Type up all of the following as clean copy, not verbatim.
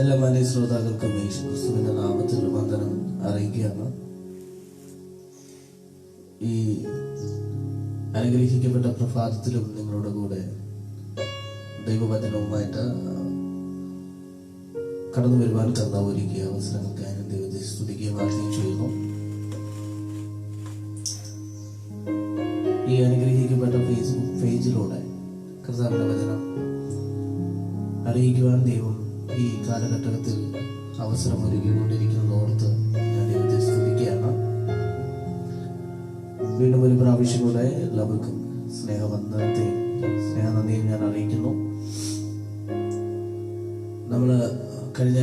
എല്ലാ മാന്യ ശ്രോതാക്കൾക്കും യേശുക്രിസ്തുവിന്റെ നാമത്തിൽ വന്ദനം അറിയിക്കുകയാണ്. ഈ അനുഗ്രഹിക്കപ്പെട്ട പ്രഭാതത്തിലും നിങ്ങളുടെ കൂടെ ദൈവവചനവുമായിട്ട് കടന്നു വരുവാൻ കർത്താവ് ഒരുക്കിയ അവസരങ്ങൾക്കായി ദൈവത്തെ സ്തുതിക്കുകയും ആരാധന ചെയ്യുന്നു. ഈ അനുഗ്രഹിക്കപ്പെട്ട ഫേസ്ബുക്ക് പേജിലൂടെ കർത്താവിന്റെ വചനം അറിയിക്കുവാൻ ദൈവം ഈ കാലഘട്ടത്തിൽ അവസരം ഒരുക്കിക്കൊണ്ടിരിക്കുന്നത് ഓർത്ത് ഞാൻ ദൈവത്തെ സ്തുതിക്കുകയാണ്. വീണ്ടും ഒരു പ്രാവശ്യം കൂടെ എല്ലാവർക്കും സ്നേഹനന്ദിയും ഞാൻ അറിയിക്കുന്നു. നമ്മൾ കഴിഞ്ഞ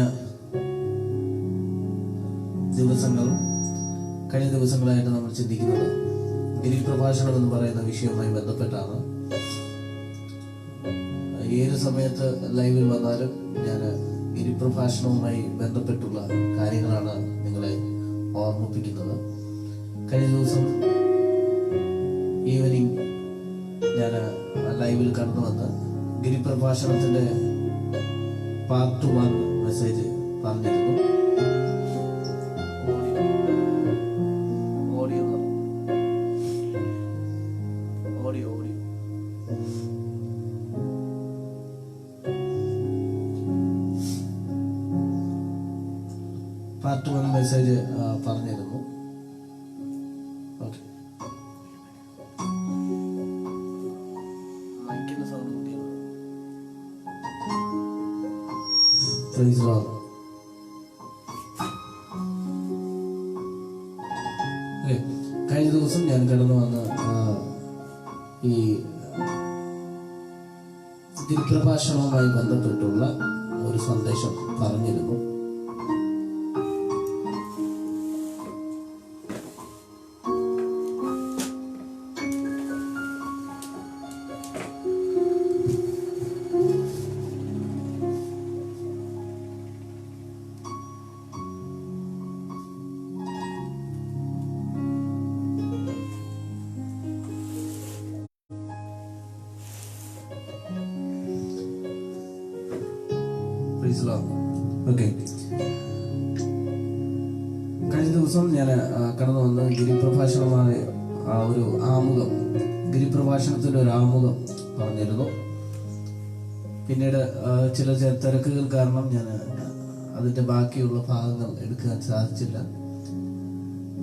ദിവസങ്ങളായിട്ട് നമ്മൾ ചിന്തിക്കുന്നത് ഗിരിപ്രഭാഷണം എന്ന് പറയുന്ന വിഷയവുമായി ബന്ധപ്പെട്ടാണ്. ഏത് സമയത്ത് ലൈവിൽ വന്നാലും ഞാൻ ഗിരിപ്രഭാഷണവുമായി ബന്ധപ്പെട്ടുള്ള കാര്യങ്ങളാണ് നിങ്ങളെ ഓർമ്മിപ്പിക്കുന്നത്. കഴിഞ്ഞ ദിവസം ഈവനിങ് ഞാൻ ലൈവിൽ കടന്നു വന്ന് ഗിരിപ്രഭാഷണത്തിന്റെ പാർട്ട് 1 മെസ്സേജ് പറഞ്ഞിരുന്നു. പാർട്ട് 1 മെസ്സേജ് പറഞ്ഞിരുന്നു. Okay, praise Lord. കഴിഞ്ഞ ദിവസം ഞാൻ കടന്നു വന്ന് ഈ ഗിരിപ്രഭാഷണവുമായി ബന്ധപ്പെട്ടുള്ള ഒരു സന്ദേശം പറഞ്ഞിരുന്നു. ഓക്കെ, കഴിഞ്ഞ ദിവസം ഞാൻ കടന്നു വന്ന് ഗിരിപ്രഭാഷണമായ ഒരു ആമുഖം, ഗിരിപ്രഭാഷണത്തിന്റെ ഒരു ആമുഖം പറഞ്ഞിരുന്നു. പിന്നീട് ചില തിരക്കുകൾ കാരണം ഞാൻ അതിന്റെ ബാക്കിയുള്ള ഭാഗങ്ങൾ എടുക്കാൻ സാധിച്ചില്ല.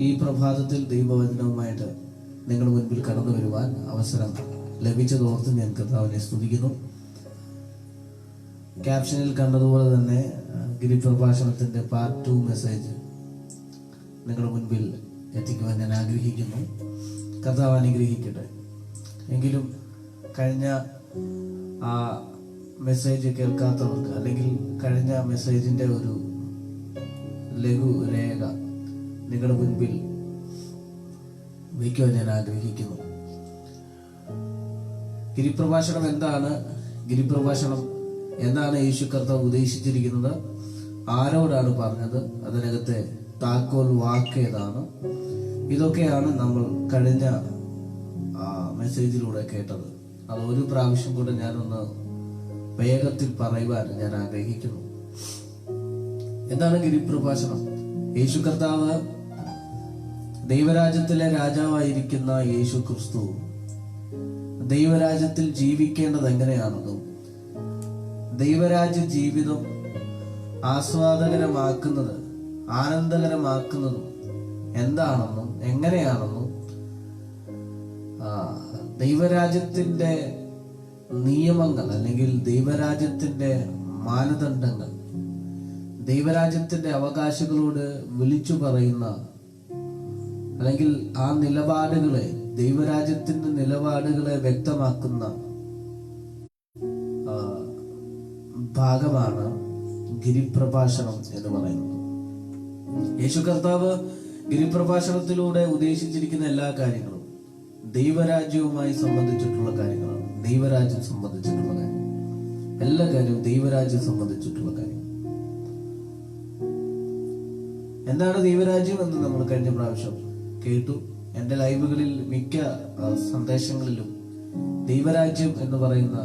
ഈ പ്രഭാതത്തിൽ ദൈവവചനവുമായിട്ട് നിങ്ങളുടെ മുൻപിൽ കടന്നു വരുവാൻ അവസരം ലഭിച്ചതോർത്ത് ഞാൻ കർത്താവിനെ സ്തുതിക്കുന്നു. ക്യാപ്ഷനിൽ കണ്ടതുപോലെ തന്നെ ഗിരിപ്രഭാഷണത്തിന്റെ പാർട്ട് 2 മെസ്സേജ് നിങ്ങളുടെ മുൻപിൽ എത്തിക്കുവാൻ ഞാൻ ആഗ്രഹിക്കുന്നു. കർത്താവ് അനുഗ്രഹിക്കട്ടെ. എങ്കിലും കഴിഞ്ഞ ആ മെസ്സേജ് കേൾക്കാത്തവർക്ക്, അല്ലെങ്കിൽ കഴിഞ്ഞ മെസ്സേജിന്റെ ഒരു ലഘുരേഖ നിങ്ങളുടെ മുൻപിൽ വയ്ക്കുവാൻ ഞാൻ ആഗ്രഹിക്കുന്നു. ഗിരിപ്രഭാഷണം എന്താണ്? ഗിരിപ്രഭാഷണം എന്താണ് യേശു കർത്താവ് ഉദ്ദേശിച്ചിരിക്കുന്നത്? ആരോടാണ് പറഞ്ഞത്? അതിനകത്തെ താക്കോൽ വാക്ക് ഏതാണ്? ഇതൊക്കെയാണ് നമ്മൾ കഴിഞ്ഞ മെസ്സേജിലൂടെ കേട്ടത്. അത് ഒരു പ്രാവശ്യം കൂടെ ഞാനൊന്ന് വേഗത്തിൽ പറയുവാൻ ഞാൻ ആഗ്രഹിക്കുന്നു. എന്താണ് ഗിരിപ്രഭാഷണം? യേശു കർത്താവ്, ദൈവരാജ്യത്തിലെ രാജാവായിരിക്കുന്ന യേശു ക്രിസ്തു ദൈവരാജ്യത്തിൽ ജീവിക്കേണ്ടത് എങ്ങനെയാണെന്നും ദൈവരാജ്യ ജീവിതം ആസ്വാദകരമാക്കുന്നത്, ആനന്ദകരമാക്കുന്നതും എന്താണെന്നും എങ്ങനെയാണെന്നും ദൈവരാജ്യത്തിന്റെ നിയമങ്ങൾ, അല്ലെങ്കിൽ ദൈവരാജ്യത്തിന്റെ മാനദണ്ഡങ്ങൾ, ദൈവരാജ്യത്തിന്റെ അവകാശികളോട് വിളിച്ചു പറയുന്ന, അല്ലെങ്കിൽ ആ നിലപാടുകളെ, ദൈവരാജ്യത്തിന്റെ നിലപാടുകളെ വ്യക്തമാക്കുന്ന ഭാഗമാണ് ഗിരിപ്രഭാഷണം എന്ന് പറയുന്നത്. യേശു കർത്താവ് ഗിരിപ്രഭാഷണത്തിലൂടെ ഉദ്ദേശിച്ചിരിക്കുന്ന എല്ലാ കാര്യങ്ങളും ദൈവരാജ്യവുമായി സംബന്ധിച്ചിട്ടുള്ള കാര്യങ്ങളാണ്. ദൈവരാജ്യം സംബന്ധിച്ചിട്ടുള്ള കാര്യം, എല്ലാ കാര്യവും ദൈവരാജ്യം സംബന്ധിച്ചിട്ടുള്ള കാര്യം. എന്താണ് ദൈവരാജ്യം എന്ന് നമ്മൾ കഴിഞ്ഞ പ്രാവശ്യം കേട്ടു. എന്റെ ലൈവുകളിൽ മിക്ക സന്ദേശങ്ങളിലും ദൈവരാജ്യം എന്ന് പറയുന്ന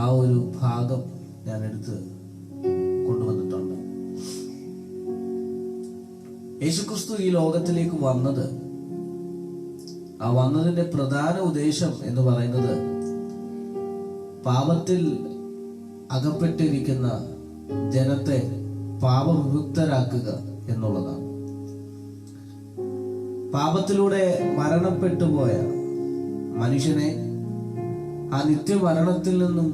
ആ ഒരു ഭാഗം ഞാൻ എടുത്ത് കൊണ്ടുവന്നിട്ടുണ്ട്. യേശുക്രിസ്തു ഈ ലോകത്തിലേക്ക് വന്നത്, ആ വന്നതിന്റെ പ്രധാന ഉദ്ദേശം എന്ന് പറയുന്നത് പാപത്തിൽ അകപ്പെട്ടിരിക്കുന്ന ജനത്തെ പാപവിമുക്തരാക്കുക എന്നുള്ളതാണ്. പാപത്തിലൂടെ മരണപ്പെട്ടു പോയ മനുഷ്യനെ ആ നിത്യമരണത്തിൽ നിന്നും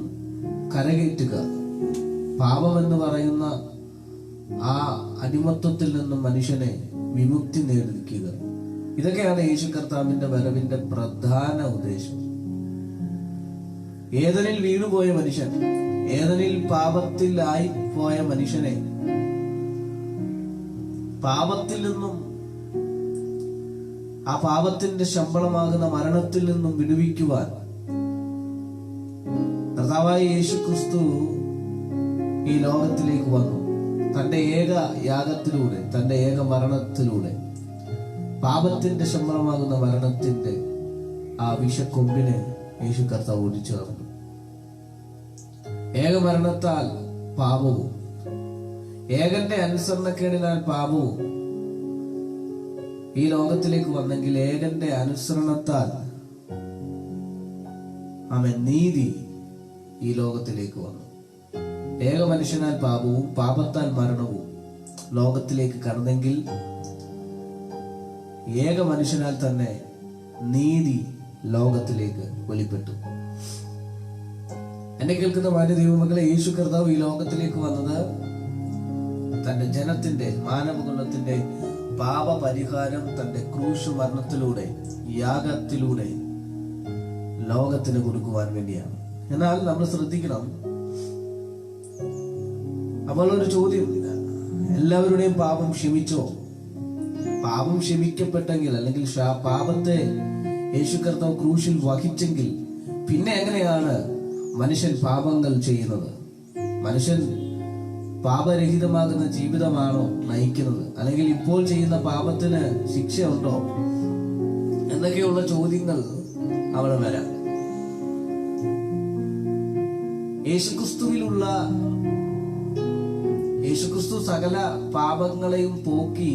കരകയറ്റുക, പാപം എന്ന് പറയുന്ന ആ അടിമത്വത്തിൽ നിന്നും മനുഷ്യനെ വിമുക്തി നേടിക്കുക. ഇതൊക്കെയാണ് യേശു കർത്താവിന്റെ വരവിന്റെ പ്രധാന ഉദ്ദേശം. ഏദനിൽ വീണുപോയ മനുഷ്യൻ, ഏദനിൽ പാപത്തിലായി പോയ മനുഷ്യനെ പാപത്തിൽ നിന്നും, ആ പാപത്തിന്റെ ശമ്പളമാകുന്ന മരണത്തിൽ നിന്നും വിടുവിക്കുവാൻ കർത്താവായ യേശു ക്രിസ്തു ഈ ലോകത്തിലേക്ക് വന്നു. തന്റെ ഏക യാഗത്തിലൂടെ, തന്റെ ഏക മരണത്തിലൂടെ പാപത്തിന്റെ ശമ്പളമാകുന്ന മരണത്തിന്റെ ആ വിഷക്കൊമ്പിനെ യേശു കർത്താവ് ഒടിച്ചു കളഞ്ഞു. ഏക മരണത്താൽ പാപവും, ഏകന്റെ അനുസരണക്കേടിനാൽ പാപവും ഈ ലോകത്തിലേക്ക് വന്നെങ്കിൽ ഏകന്റെ അനുസരണത്താൽ അവൻ നീതി ഈ ലോകത്തിലേക്ക് വന്നു. ഏക മനുഷ്യനാൽ പാപവും പാപത്താൽ മരണവും ലോകത്തിലേക്ക് കടന്നെങ്കിൽ ഏക മനുഷ്യനാൽ തന്നെ നീതി ലോകത്തിലേക്ക് വെളിപ്പെട്ടു. എന്നെ കേൾക്കുന്ന മാന്യ ദൈവമക്കളെ, യേശു കർത്താവ് ഈ ലോകത്തിലേക്ക് വന്നത് തന്റെ ജനത്തിന്റെ, മാനവകുലത്തിന്റെ പാപപരിഹാരം തന്റെ ക്രൂശ് മരണത്തിലൂടെ, യാഗത്തിലൂടെ ലോകത്തിന് കൊടുക്കുവാൻ വേണ്ടിയാണ്. എന്നാൽ നമ്മൾ ശ്രദ്ധിക്കണം, അപ്പോൾ ഒരു ചോദ്യം, എല്ലാവരുടെയും പാപം ക്ഷമിച്ചോ? പാപം ക്ഷമിക്കപ്പെട്ടെങ്കിൽ, അല്ലെങ്കിൽ പാപത്തെ യേശു കർത്താവ് ക്രൂശിൽ വഹിച്ചെങ്കിൽ പിന്നെ എങ്ങനെയാണ് മനുഷ്യൻ പാപങ്ങൾ ചെയ്യുന്നത്? മനുഷ്യൻ പാപരഹിതമാകുന്ന ജീവിതമാണോ നയിക്കുന്നത്? അല്ലെങ്കിൽ ഇപ്പോൾ ചെയ്യുന്ന പാപത്തിന് ശിക്ഷയുണ്ടോ? എന്നൊക്കെയുള്ള ചോദ്യങ്ങൾ അവിടെ വരാം. യേശുക്രിസ്തു സകല പാപങ്ങളെയും പോക്കി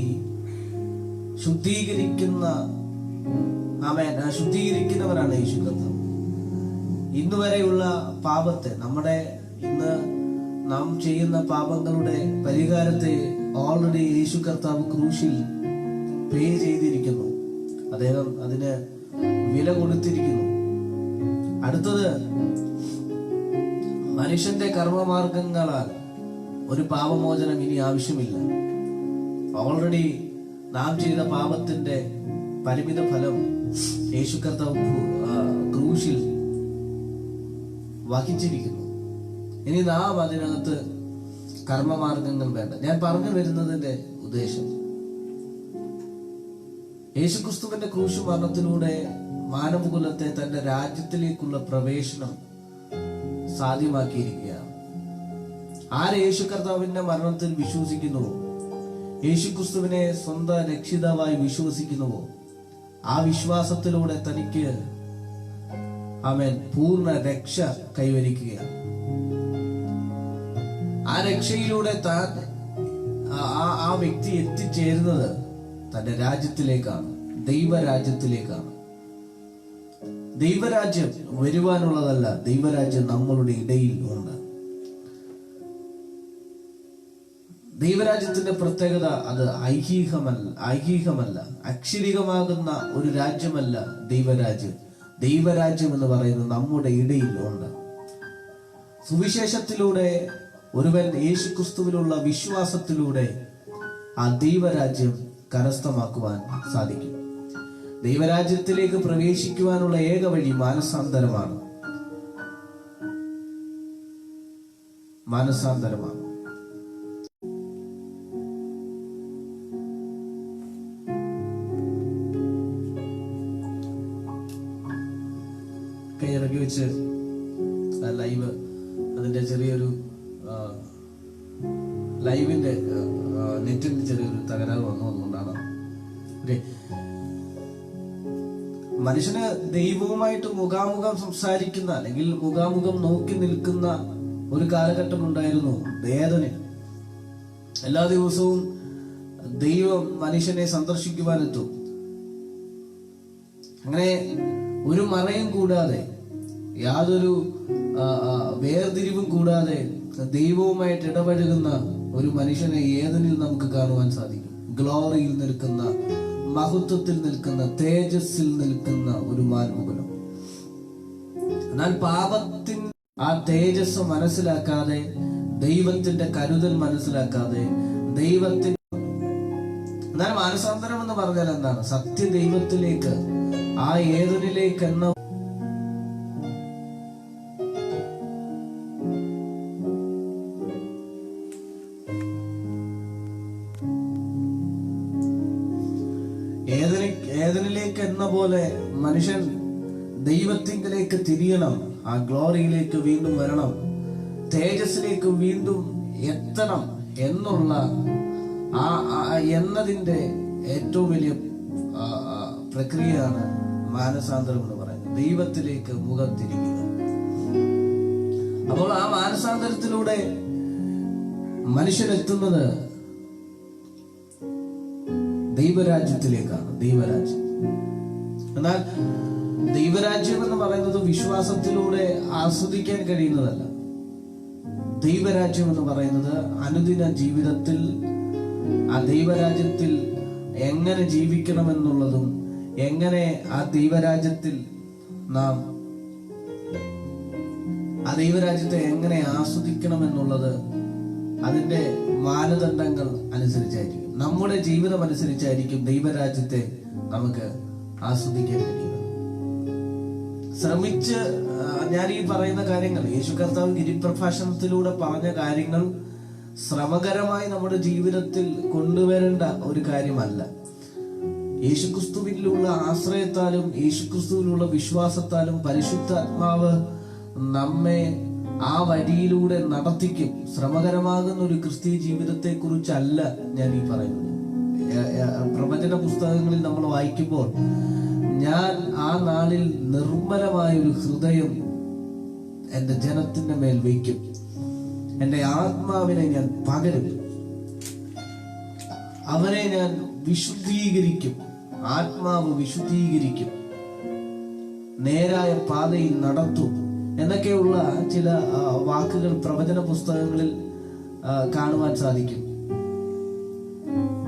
ശുദ്ധീകരിക്കുന്നവരാണ് യേശു കർത്താവ്. ഇന്നുവരെയുള്ള പാപത്തെ, ഇന്ന് നാം ചെയ്യുന്ന പാപങ്ങളുടെ പരിഹാരത്തെ ഓൾറെഡി യേശു കർത്താവ് ക്രൂശിൽ പേ ചെയ്തിരിക്കുന്നു. അദ്ദേഹം അതിന് വില കൊടുത്തിരിക്കുന്നു. അടുത്തത്, മനുഷ്യന്റെ കർമ്മമാർഗങ്ങളാൽ ഒരു പാപമോചനം ഇനി ആവശ്യമില്ല. ഓൾറെഡി നാം ചെയ്ത പാപത്തിന്റെ പരിമിത ഫലം യേശു കർത്താവ് ക്രൂശിൽ വഹിച്ചിരിക്കുന്നു. ഇനി നാം അതിനകത്ത് കർമ്മമാർഗങ്ങൾ വേണ്ട. ഞാൻ പറഞ്ഞു വരുന്നതിന്റെ ഉദ്ദേശം, യേശുക്രിസ്തുവിന്റെ ക്രൂശ് മരണത്തിലൂടെ മാനവകുലത്തെ തന്റെ രാജ്യത്തിലേക്കുള്ള പ്രവേശനം സാധ്യമാക്കിയിരിക്കുകയാണ്. ആര് യേശു കർത്താവിന്റെ മരണത്തിൽ വിശ്വസിക്കുന്നുവോ, യേശുക്രിസ്തുവിനെ സ്വന്തം രക്ഷിതാവായി വിശ്വസിക്കുന്നുവോ, ആ വിശ്വാസത്തിലൂടെ തനിക്ക് അവൻ പൂർണ്ണ രക്ഷ കൈവരിക്കുകയാണ്. ആ രക്ഷയിലൂടെ ആ വ്യക്തി എത്തിച്ചേരുന്നത് തന്റെ രാജ്യത്തിലേക്കാണ്, ദൈവരാജ്യത്തിലേക്കാണ്. ദൈവരാജ്യം വരുവാനുള്ളതല്ല, ദൈവരാജ്യം നമ്മളുടെ ഇടയിൽ ഉണ്ട്. ദൈവരാജ്യത്തിന്റെ പ്രത്യേകത അത് ഐഹികമല്ല, അക്ഷരികമാകുന്ന ഒരു രാജ്യമല്ല ദൈവരാജ്യം. ദൈവരാജ്യം എന്ന് പറയുന്നത് നമ്മുടെ ഇടയിൽ ഉണ്ട്. സുവിശേഷത്തിലൂടെ ഒരുവൻ യേശുക്രിസ്തുവിലുള്ള വിശ്വാസത്തിലൂടെ ആ ദൈവരാജ്യം കരസ്ഥമാക്കുവാൻ സാധിക്കും. ദൈവരാജ്യത്തിലേക്ക് പ്രവേശിക്കുവാനുള്ള ഏക വഴി മാനസാന്തരമാണ്. കൈയിറക്കി വെച്ച് ലൈവ്, അതിന്റെ ചെറിയൊരു ലൈവിന്റെ നെറ്റിന്റെ ചെറിയൊരു തകരാറ് വന്നതുകൊണ്ടാണ്. മനുഷ്യന് ദൈവവുമായിട്ട് മുഖാമുഖം സംസാരിക്കുന്ന, അല്ലെങ്കിൽ മുഖാമുഖം നോക്കി നിൽക്കുന്ന ഒരു കാലഘട്ടം ഉണ്ടായിരുന്നു ഏദനിൽ. എല്ലാ ദിവസവും ദൈവം മനുഷ്യനെ സന്ദർശിക്കുവാനെത്തും. അങ്ങനെ ഒരു മറയും കൂടാതെ, യാതൊരു വേർതിരിവും കൂടാതെ ദൈവവുമായിട്ട് ഇടപഴകുന്ന ഒരു മനുഷ്യനെ ഏതിനിൽ നമുക്ക് കാണുവാൻ സാധിക്കും. ഗ്ലോറിയിൽ നിൽക്കുന്ന, മഹത്വത്തിൽ നിൽക്കുന്ന, തേജസ്സിൽ നിൽക്കുന്ന ഒരു മാൻമുഖനം. എന്നാൽ പാപത്തിൻ ആ തേജസ് മനസ്സിലാക്കാതെ, ദൈവത്തിന്റെ കരുതൽ മനസ്സിലാക്കാതെ, എന്നാൽ മാനസാന്തരം എന്ന് പറഞ്ഞാൽ എന്താണ്? സത്യ ദൈവത്തിലേക്ക്, ആ ഏതിനിലേക്ക് എന്ന ഏതിനിലേക്ക് എന്ന പോലെ മനുഷ്യൻ ദൈവത്തിങ്കിലേക്ക് തിരിയണം. ആ ഗ്ലോറിയിലേക്ക് വീണ്ടും വരണം, തേജസ്സിലേക്ക് വീണ്ടും എത്തണം എന്നുള്ള എന്നതിന്റെ ഏറ്റവും വലിയ പ്രക്രിയയാണ് മാനസാന്തരം എന്ന് പറയുന്നത്. ദൈവത്തിലേക്ക് മുഖം തിരിക്കുക. അപ്പോൾ ആ മാനസാന്തരത്തിലൂടെ മനുഷ്യനെത്തുന്നത് ദൈവരാജ്യത്തിലേക്കാണ്. ദൈവരാജ്യം എന്നാൽ ദൈവരാജ്യം എന്ന് പറയുന്നത് വിശ്വാസത്തിലൂടെ ആസ്വദിക്കാൻ കഴിയുന്നതല്ല. ദൈവരാജ്യം എന്ന് പറയുന്നത് അനുദിന ജീവിതത്തിൽ ആ ദൈവരാജ്യത്തിൽ എങ്ങനെ ജീവിക്കണമെന്നുള്ളതും, എങ്ങനെ ആ ദൈവരാജ്യത്തിൽ നാം ആ ദൈവരാജ്യത്തെ എങ്ങനെ ആസ്വദിക്കണമെന്നുള്ളത് അതിന്റെ മാനദണ്ഡങ്ങൾ അനുസരിച്ചായിരിക്കും, നമ്മുടെ ജീവിതം അനുസരിച്ചായിരിക്കും ദൈവരാജ്യത്തെ നമുക്ക് ആസ്വദിക്കാൻ കഴിയുന്നത്. ശ്രമിച്ച് ഞാൻ ഈ പറയുന്ന കാര്യങ്ങൾ, യേശു കർത്താവ് ഗിരിപ്രഭാഷണത്തിലൂടെ പറഞ്ഞ കാര്യങ്ങൾ ശ്രമകരമായി നമ്മുടെ ജീവിതത്തിൽ കൊണ്ടുവരേണ്ട ഒരു കാര്യമല്ല. യേശുക്രിസ്തുവിലുള്ള ആശ്രയത്താലും യേശുക്രിസ്തുവിലുള്ള വിശ്വാസത്താലും പരിശുദ്ധാത്മാവ് നമ്മെ ആ വഴിയിലൂടെ നടത്തിക്കും. ശ്രമകരമാകുന്ന ഒരു ക്രിസ്തീയ ജീവിതത്തെ കുറിച്ചല്ല ഞാൻ ഈ പറയുന്നത്. പ്രവചന പുസ്തകങ്ങളിൽ നമ്മൾ വായിക്കുമ്പോൾ, ഞാൻ ആ നാളിൽ നിർമ്മലമായ ഒരു ഹൃദയം എന്റെ ജനത്തിന്റെ മേൽ വയ്ക്കും, എന്റെ ആത്മാവിനെ ഞാൻ പകരും, അവരെ ഞാൻ വിശുദ്ധീകരിക്കും, ആത്മാവ് വിശുദ്ധീകരിക്കും, നേരായ പാതയിൽ നടത്തും എന്നൊക്കെയുള്ള ചില വാക്കുകൾ പ്രവചന പുസ്തകങ്ങളിൽ കാണുവാൻ സാധിക്കും.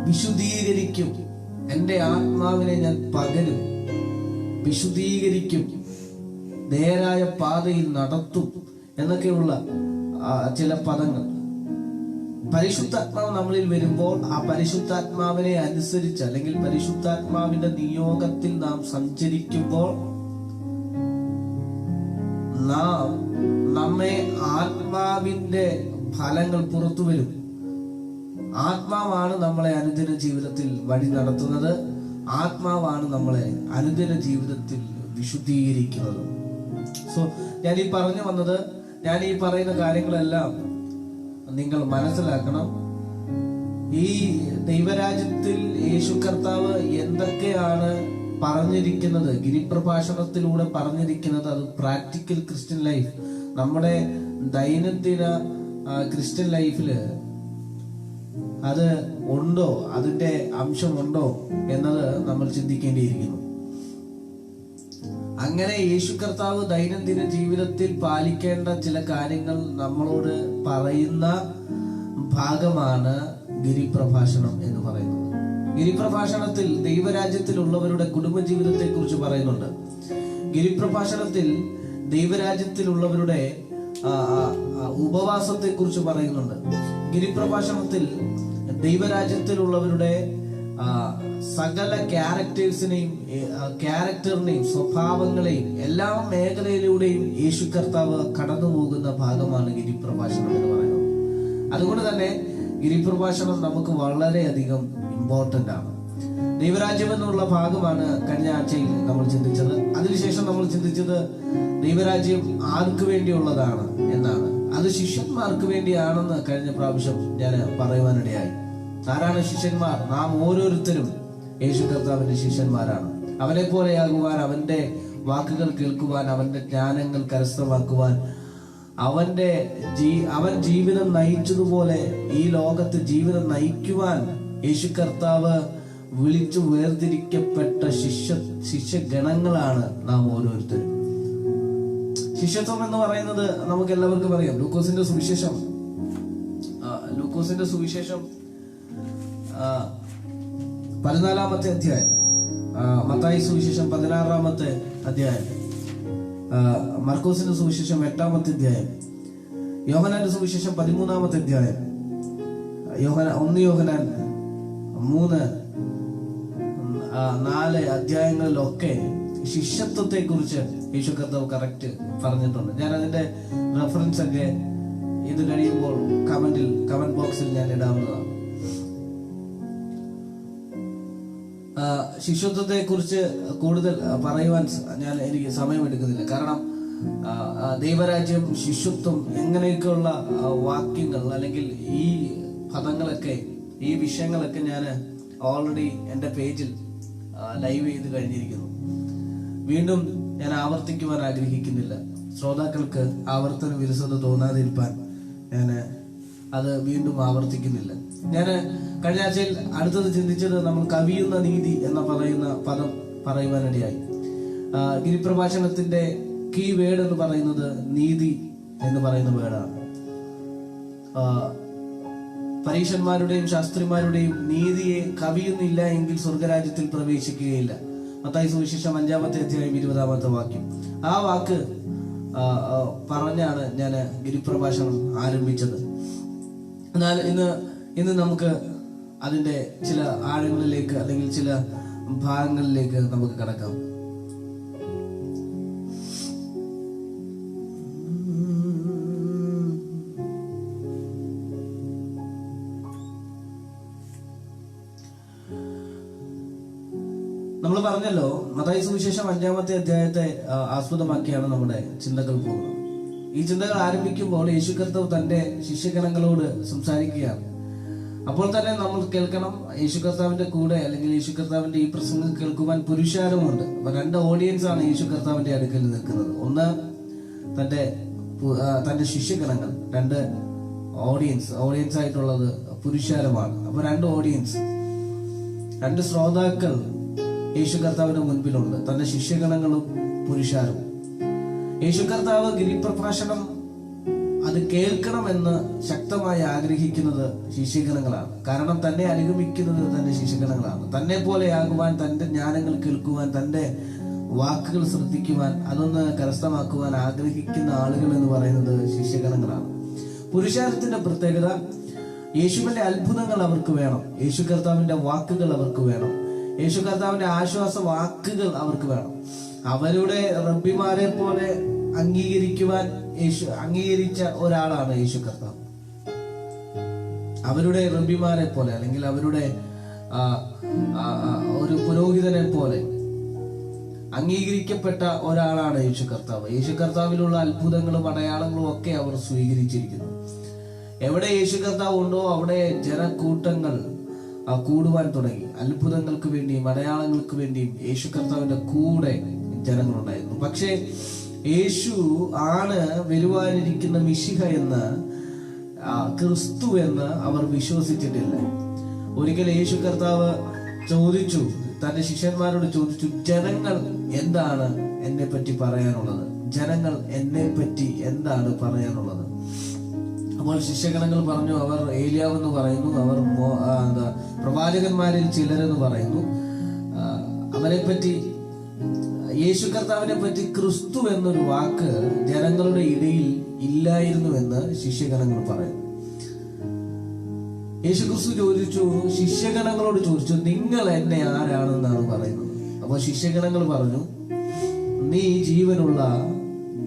വിശുദ്ധീകരിക്കും, എന്റെ ആത്മാവിനെ ഞാൻ പകരും, വിശുദ്ധീകരിക്കും, നേരായ പാതയിൽ നടത്തും എന്നൊക്കെയുള്ള ചില പദങ്ങൾ. പരിശുദ്ധാത്മാവ് നമ്മളിൽ വരുമ്പോൾ ആ പരിശുദ്ധാത്മാവിനെ അനുസരിച്ച്, അല്ലെങ്കിൽ പരിശുദ്ധാത്മാവിന്റെ നിയോഗത്തിൽ നാം സഞ്ചരിക്കുമ്പോൾ നമ്മെ ആത്മാവിന്റെ ഫലങ്ങൾ പുറത്തു വരും. ആത്മാവാണ് നമ്മളെ അനുദിന ജീവിതത്തിൽ വഴി നടത്തുന്നത്. ആത്മാവാണ് നമ്മളെ അനുദിന ജീവിതത്തിൽ വിശുദ്ധീകരിക്കുന്നത്. ഞാൻ ഈ പറഞ്ഞു വന്നത്, ഞാൻ ഈ പറയുന്ന കാര്യങ്ങളെല്ലാം നിങ്ങൾ മനസ്സിലാക്കണം. ഈ ദൈവരാജ്യത്തിൽ യേശു കർത്താവ് എന്തൊക്കെയാണ് പറഞ്ഞിരിക്കുന്നത്, ഗിരിപ്രഭാഷണത്തിലൂടെ പറഞ്ഞിരിക്കുന്നത്, അത് പ്രാക്ടിക്കൽ ക്രിസ്ത്യൻ ലൈഫ്, നമ്മുടെ ദൈനംദിന ക്രിസ്ത്യൻ ലൈഫില് അത് ഉണ്ടോ, അതിന്റെ അംശമുണ്ടോ എന്നത് നമ്മൾ ചിന്തിക്കേണ്ടിയിരിക്കുന്നു. അങ്ങനെ യേശു കർത്താവ് ദൈനംദിന ജീവിതത്തിൽ പാലിക്കേണ്ട ചില കാര്യങ്ങൾ നമ്മളോട് പറയുന്ന ഭാഗമാണ് ഗിരിപ്രഭാഷണം എന്ന് പറയുന്നത്. ഗിരിപ്രഭാഷണത്തിൽ ദൈവരാജ്യത്തിലുള്ളവരുടെ കുടുംബജീവിതത്തെ കുറിച്ച് പറയുന്നുണ്ട്. ഗിരിപ്രഭാഷണത്തിൽ ദൈവരാജ്യത്തിലുള്ളവരുടെ ഉപവാസത്തെ കുറിച്ച് പറയുന്നുണ്ട്. ഗിരിപ്രഭാഷണത്തിൽ ദൈവരാജ്യത്തിലുള്ളവരുടെ സകല ക്യാരക്ടറിനെയും സ്വഭാവങ്ങളെയും എല്ലാ മേഖലയിലൂടെയും യേശു കർത്താവ് കടന്നു പോകുന്ന ഭാഗമാണ് ഗിരിപ്രഭാഷണം എന്ന് പറയുന്നത്. അതുകൊണ്ട് തന്നെ ഗിരിപ്രഭാഷണം നമുക്ക് വളരെയധികം ഇമ്പോർട്ടന്റ് ആണ്. ദൈവരാജ്യം എന്നുള്ള ഭാഗമാണ് കഴിഞ്ഞ ആഴ്ചയിൽ നമ്മൾ ചിന്തിച്ചത്. അതിനുശേഷം നമ്മൾ ചിന്തിച്ചത് ദൈവരാജ്യം ആർക്ക് വേണ്ടിയുള്ളതാണ് എന്നാണ്. അത് ശിഷ്യന്മാർക്ക് വേണ്ടിയാണെന്ന് കഴിഞ്ഞ പ്രാവശ്യം ഞാൻ പറയുവാനിടയായി. ആരാണ് ശിഷ്യന്മാർ? നാം ഓരോരുത്തരും യേശു കർത്താവിന്റെ ശിഷ്യന്മാരാണ്. അവനെ പോലെയാകുവാൻ, അവന്റെ വാക്കുകൾ കേൾക്കുവാൻ, അവന്റെ ജ്ഞാനങ്ങൾ കരസ്ഥമാക്കുവാൻ, അവൻ ജീവിതം നയിച്ചതുപോലെ ഈ ലോകത്ത് ജീവിതം നയിക്കുവാൻ യേശു കർത്താവ് വിളിച്ചു വേർതിരിക്കപ്പെട്ട ശിഷ്യഗണങ്ങളാണ് നാം ഓരോരുത്തരും. ശിഷ്യത്വം എന്ന് പറയുന്നത് നമുക്ക് എല്ലാവർക്കും അറിയാം. ലൂക്കോസിന്റെ സുവിശേഷം 14-ാമത്തെ അധ്യായം, മത്തായി സുവിശേഷം 16-ാമത്തെ അധ്യായം, മർക്കോസിന്റെ സുവിശേഷം 8-ാമത്തെ അധ്യായം, യോഹന്നാന്റെ സുവിശേഷം 13-ാമത്തെ അധ്യായം, 1 യോഹന്നാൻ 3-4 അധ്യായങ്ങളിലൊക്കെ ശിഷ്യത്വത്തെ കുറിച്ച് യേശു കർത്താവ് കറക്റ്റ് പറഞ്ഞിട്ടുണ്ട്. ഞാൻ അതിന്റെ റെഫറൻസ് ഒക്കെ ഇത് കഴിയുമ്പോൾ കമന്റ് ബോക്സിൽ ഞാൻ ഇടാവുന്നതാണ്. ശിഷ്യത്വത്തെ കുറിച്ച് കൂടുതൽ പറയുവാൻ എനിക്ക് സമയമെടുക്കുന്നില്ല. കാരണം ദൈവരാജ്യം, ശിഷ്യത്വം, എങ്ങനെയൊക്കെയുള്ള വാക്യങ്ങൾ അല്ലെങ്കിൽ ഈ പദങ്ങളൊക്കെ, ഈ വിഷയങ്ങളൊക്കെ ഞാൻ ഓൾറെഡി എൻ്റെ പേജിൽ ലൈവ് ചെയ്ത് കഴിഞ്ഞിരിക്കുന്നു. വീണ്ടും ഞാൻ ആവർത്തിക്കുവാൻ ആഗ്രഹിക്കുന്നില്ല. ശ്രോതാക്കൾക്ക് ആവർത്തന വിരസത തോന്നാതിരിക്കാൻ ഞാൻ അത് വീണ്ടും ആവർത്തിക്കുന്നില്ല. ഞാൻ കഴിഞ്ഞ ആഴ്ചയിൽ അടുത്തത് ചിന്തിച്ചത് നമ്മൾ കവിയുന്ന നീതി എന്ന പറയുന്ന പദം പറയുവാനിടയായി. ഗിരിപ്രഭാഷണത്തിന്റെ കീ വേർഡ് എന്ന് പറയുന്നത് നീതി എന്ന് പറയുന്ന വേർഡാണ്. പരീക്ഷന്മാരുടെയും ശാസ്ത്രിമാരുടെയും നീതിയെ കവിയുന്നില്ല എങ്കിൽ സ്വർഗരാജ്യത്തിൽ പ്രവേശിക്കുകയില്ല. മത്തായി സുവിശേഷം 5-ാമത്തെ അധ്യായം 20-ാമത്തെ വാക്യം. ആ വാക്ക് പറഞ്ഞാണ് ഞാൻ ഗിരിപ്രഭാഷണം ആരംഭിച്ചത്. എന്നാൽ ഇന്ന് നമുക്ക് അതിന്റെ ചില ആഴങ്ങളിലേക്ക് അല്ലെങ്കിൽ ചില ഭാഗങ്ങളിലേക്ക് നമുക്ക് കടക്കാം. നമ്മൾ പറഞ്ഞല്ലോ, മത്തായി സുവിശേഷം 5-ാമത്തെ അധ്യായത്തെ ആസ്പദമാക്കിയാണ് നമ്മുടെ ചിന്തകൾ പോകുന്നത്. ഈ ചിന്തകൾ ആരംഭിക്കുമ്പോൾ യേശു കർത്താവ് തന്റെ ശിഷ്യഗണങ്ങളോട് സംസാരിക്കുകയാണ്. അപ്പോൾ തന്നെ നമ്മൾ കേൾക്കണം, യേശു കർത്താവിന്റെ കൂടെ അല്ലെങ്കിൽ യേശു കർത്താവിന്റെ ഈ പ്രസംഗം കേൾക്കുവാൻ പുരുഷാരമുണ്ട്. അപ്പൊ 2 ഓഡിയൻസ് ആണ് യേശു കർത്താവിന്റെ അടുക്കൽ നിൽക്കുന്നത്. ഒന്ന് തന്റെ ശിഷ്യഗണങ്ങൾ, 2 ഓഡിയൻസ് ആയിട്ടുള്ളത് പുരുഷാരമാണ്. അപ്പൊ 2 ഓഡിയൻസ്, 2 ശ്രോതാക്കൾ യേശു കർത്താവിന്റെ മുൻപിലുണ്ട്, തന്റെ ശിഷ്യഗണങ്ങളും പുരുഷാരവും. യേശു കർത്താവ് ഗിരിപ്രഭാഷണം അത് കേൾക്കണമെന്ന് ശക്തമായി ആഗ്രഹിക്കുന്നത് ശിഷ്യഗണങ്ങളാണ്. കാരണം തന്നെ അനുഗമിക്കുന്നത് തന്റെ ശിഷ്യഗണങ്ങളാണ്. തന്നെ പോലെ ആകുവാൻ, തന്റെ ജ്ഞാനങ്ങൾ കേൾക്കുവാൻ, തന്റെ വാക്കുകൾ ശ്രദ്ധിക്കുവാൻ, അതൊന്ന് കരസ്ഥമാക്കുവാൻ ആഗ്രഹിക്കുന്ന ആളുകൾ എന്ന് പറയുന്നത് ശിഷ്യഗണങ്ങളാണ്. പുരുഷാരത്തിന്റെ പ്രത്യേകത, യേശുവിന്റെ അത്ഭുതങ്ങൾ അവർക്ക് വേണം, യേശു കർത്താവിന്റെ വാക്കുകൾ അവർക്ക് വേണം, യേശു കർത്താവിന്റെ ആശ്വാസ വാക്കുകൾ അവർക്ക് വേണം. അവരുടെ റബ്ബിമാരെ പോലെ അംഗീകരിച്ച ഒരാളാണ് യേശു കർത്താവ്. അവരുടെ റബ്ബിമാരെ പോലെ അല്ലെങ്കിൽ അവരുടെ ഒരു പുരോഹിതനെ പോലെ അംഗീകരിക്കപ്പെട്ട ഒരാളാണ് യേശു കർത്താവ്. യേശു കർത്താവിലുള്ള അത്ഭുതങ്ങളും അടയാളങ്ങളും ഒക്കെ അവർ സ്വീകരിച്ചിരിക്കുന്നു. എവിടെ യേശു കർത്താവ് ഉണ്ടോ അവിടെ ജനക്കൂട്ടങ്ങൾ കൂടുവാൻ തുടങ്ങി. അത്ഭുതങ്ങൾക്ക് വേണ്ടിയും അടയാളങ്ങൾക്ക് വേണ്ടിയും യേശു കർത്താവിന്റെ കൂടെ ജനങ്ങളുണ്ടായിരുന്നു. പക്ഷേ യേശു ആണ് വരുവാനിരിക്കുന്ന മിശിഹ എന്ന്, ക്രിസ്തു എന്ന് അവർ വിശ്വസിച്ചിട്ടില്ല. ഒരിക്കൽ യേശു കർത്താവ് ചോദിച്ചു, തന്റെ ശിഷ്യന്മാരോട് ചോദിച്ചു, ജനങ്ങൾ എന്താണ് എന്നെ പറ്റി പറയാനുള്ളത്? ജനങ്ങൾ എന്നെ പറ്റി എന്താണ് പറയാനുള്ളത്? അപ്പോൾ ശിഷ്യഗണങ്ങൾ പറഞ്ഞു, അവർ ഏലിയാവെന്ന് പറയുന്നു, അവർ പ്രവാചകന്മാരിൽ ചിലരെന്ന് പറയുന്നു. അവരെ പറ്റി, യേശു കർത്താവിനെ പറ്റി ക്രിസ്തു എന്നൊരു വാക്ക് ജനങ്ങളുടെ ഇടയിൽ ഇല്ലായിരുന്നുവെന്ന് ശിഷ്യഗണങ്ങൾ പറയുന്നു. യേശു ക്രിസ്തു ശിഷ്യഗണങ്ങളോട് ചോദിച്ചു, നിങ്ങൾ എന്നെ ആരാണെന്നാണ് പറയുന്നത്. അപ്പോൾ ശിഷ്യഗണങ്ങൾ പറഞ്ഞു, നീ ജീവനുള്ള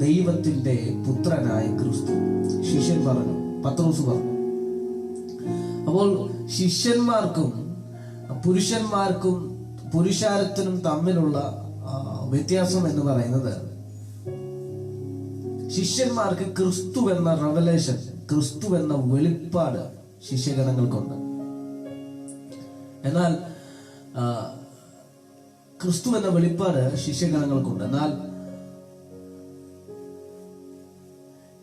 ദൈവത്തിന്റെ പുത്രനായ ക്രിസ്തു. ശിഷ്യൻ പറഞ്ഞു, പത്രോസ് പറഞ്ഞു. അപ്പോൾ ശിഷ്യന്മാർക്കും പുരുഷാരത്തിനും തമ്മിലുള്ള വ്യത്യാസം എന്ന് പറയുന്നത്, ശിഷ്യന്മാർക്ക് ക്രിസ്തു എന്ന റെവലേഷൻ, ക്രിസ്തു എന്ന വെളിപ്പാട് ശിഷ്യഗണങ്ങൾക്കുണ്ട്. എന്നാൽ ക്രിസ്തു എന്ന വെളിപ്പാട് ശിഷ്യഗണങ്ങൾക്കുണ്ട്.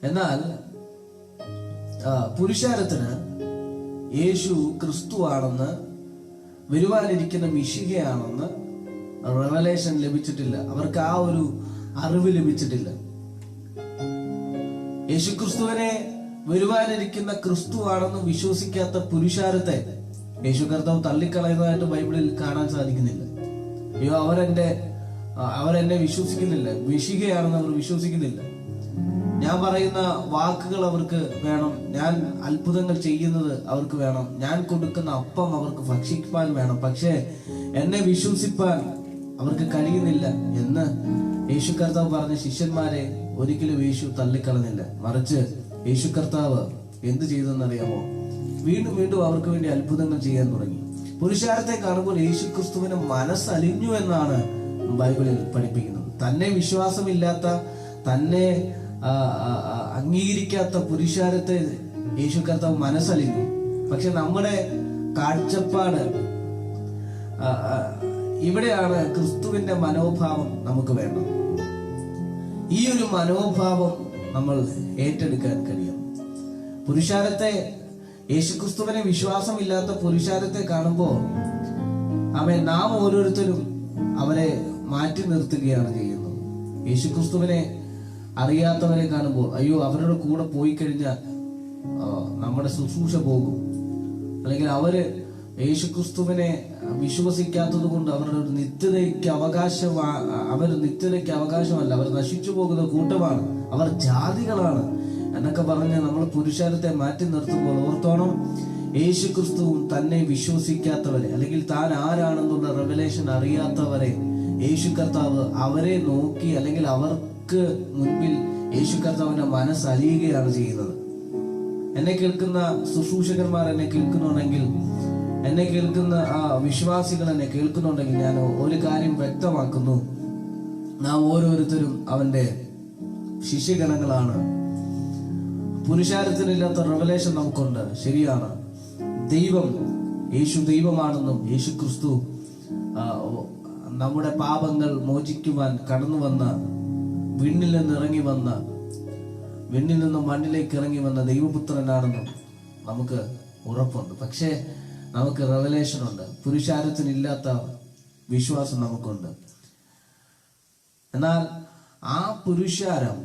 എന്നാൽ പുരുഷാരത്തിന് യേശു ക്രിസ്തു ആണെന്ന് വരുവാനിരിക്കുന്ന മിശിഹയാണെന്ന് റെവലേഷൻ ലഭിച്ചിട്ടില്ല. അവർക്ക് ആ ഒരു അറിവ് ലഭിച്ചിട്ടില്ല. യേശുക്രിസ്തുവിനെ വരുവാനിരിക്കുന്ന ക്രിസ്തുവാണെന്ന് വിശ്വസിക്കാത്ത പുരുഷാരത്തെ യേശു കർത്താവ് തള്ളിക്കളയുന്നതായിട്ട് ബൈബിളിൽ കാണാൻ സാധിക്കുന്നില്ല. അയ്യോ, അവരെന്നെ വിശ്വസിക്കുന്നില്ല, മിശിഹയാണെന്ന് അവർ വിശ്വസിക്കുന്നില്ല. ഞാൻ പറയുന്ന വാക്കുകൾ അവർക്ക് വേണം, ഞാൻ അത്ഭുതങ്ങൾ ചെയ്യുന്നത് അവർക്ക് വേണം, ഞാൻ കൊടുക്കുന്ന അപ്പം അവർക്ക് ഭക്ഷിക്കാൻ വേണം, പക്ഷേ എന്നെ വിശ്വസിപ്പാൻ അവർക്ക് കഴിയുന്നില്ല എന്ന് യേശു കർത്താവ് പറഞ്ഞ ശിഷ്യന്മാരെ ഒരിക്കലും യേശു തള്ളിക്കളഞ്ഞില്ല. മറിച്ച് യേശു കർത്താവ് എന്ത് ചെയ്തെന്നറിയാമോ? വീണ്ടും വീണ്ടും അവർക്ക് വേണ്ടി അത്ഭുതങ്ങൾ ചെയ്യാൻ തുടങ്ങി. പുരുഷാരത്തെ കാണുമ്പോൾ യേശു ക്രിസ്തുവിന് മനസ്സലിഞ്ഞു എന്നാണ് ബൈബിളിൽ പഠിപ്പിക്കുന്നത്. തന്നെ വിശ്വാസമില്ലാത്ത, തന്നെ അംഗീകരിക്കാത്ത പുരുഷാരത്തെ യേശു കർത്താവ് മനസ്സലിഞ്ഞു. പക്ഷെ നമ്മുടെ കാഴ്ചപ്പാട് ഇവിടെയാണ് ക്രിസ്തുവിന്റെ മനോഭാവം നമുക്ക് വേണം. ഈ ഒരു മനോഭാവം നമ്മൾ ഏറ്റെടുക്കാൻ കഴിയും. പുരുഷാരത്തെ, യേശുക്രിസ്തുവിനെ വിശ്വാസമില്ലാത്ത പുരുഷാരത്തെ കാണുമ്പോൾ നാം ഓരോരുത്തരും അവരെ മാറ്റി നിർത്തുകയാണ് ചെയ്യുന്നത്. യേശുക്രിസ്തുവിനെ അറിയാത്തവരെ കാണുമ്പോൾ അയ്യോ, അവരുടെ കൂടെ പോയി കഴിഞ്ഞാൽ നമ്മുടെ ശുശ്രൂഷ പോകും, അല്ലെങ്കിൽ അവര് യേശുക്രിസ്തുവിനെ വിശ്വസിക്കാത്തത് കൊണ്ട് അവരുടെ ഒരു നിത്യതയ്ക്ക് അവകാശമല്ല, അവർ നശിച്ചു പോകുന്ന കൂട്ടമാണ്, അവർ ജാതികളാണ് എന്നൊക്കെ പറഞ്ഞ് നമ്മൾ പുരുഷാരത്തെ മാറ്റി നിർത്തുമ്പോൾ ഓർത്തോണം, യേശുക്രിസ്തുവും തന്നെ വിശ്വസിക്കാത്തവരെ, അല്ലെങ്കിൽ താൻ ആരാണെന്നുള്ള റെവലേഷൻ അറിയാത്തവരെ യേശു കർത്താവ് അവരെ നോക്കി, അല്ലെങ്കിൽ അവർക്ക് മുൻപിൽ യേശു കർത്താവിന്റെ മനസ്സലിയുകയാണ് ചെയ്യുന്നത്. എന്നെ കേൾക്കുന്ന ശുശ്രൂഷകന്മാർ എന്നെ കേൾക്കുന്നുണ്ടെങ്കിൽ, എന്നെ കേൾക്കുന്ന വിശ്വാസികൾ എന്നെ കേൾക്കുന്നുണ്ടെങ്കിൽ, ഞാൻ ഒരു കാര്യം വ്യക്തമാക്കുന്നു: നാം ഓരോരുത്തരും അവന്റെ ശിഷ്യഗണങ്ങളാണ്. പുരുഷാരത്തിനില്ലാത്ത റെവലേഷൻ നമുക്കുണ്ട്, ശരിയാണ്. യേശു ദൈവമാണെന്നും യേശു ക്രിസ്തു നമ്മുടെ പാപങ്ങൾ മോചിക്കുവാൻ കടന്നു വന്ന, വിണ്ണിൽ നിന്ന് മണ്ണിലേക്ക് ഇറങ്ങി വന്ന ദൈവപുത്രനാണെന്നും നമുക്ക് ഉറപ്പുണ്ട്. പക്ഷേ നമുക്ക് റെവലേഷൻ ഉണ്ട്. പുരുഷാരത്തിനില്ലാത്ത വിശ്വാസം നമുക്കുണ്ട്. എന്നാൽ ആ പുരുഷാരം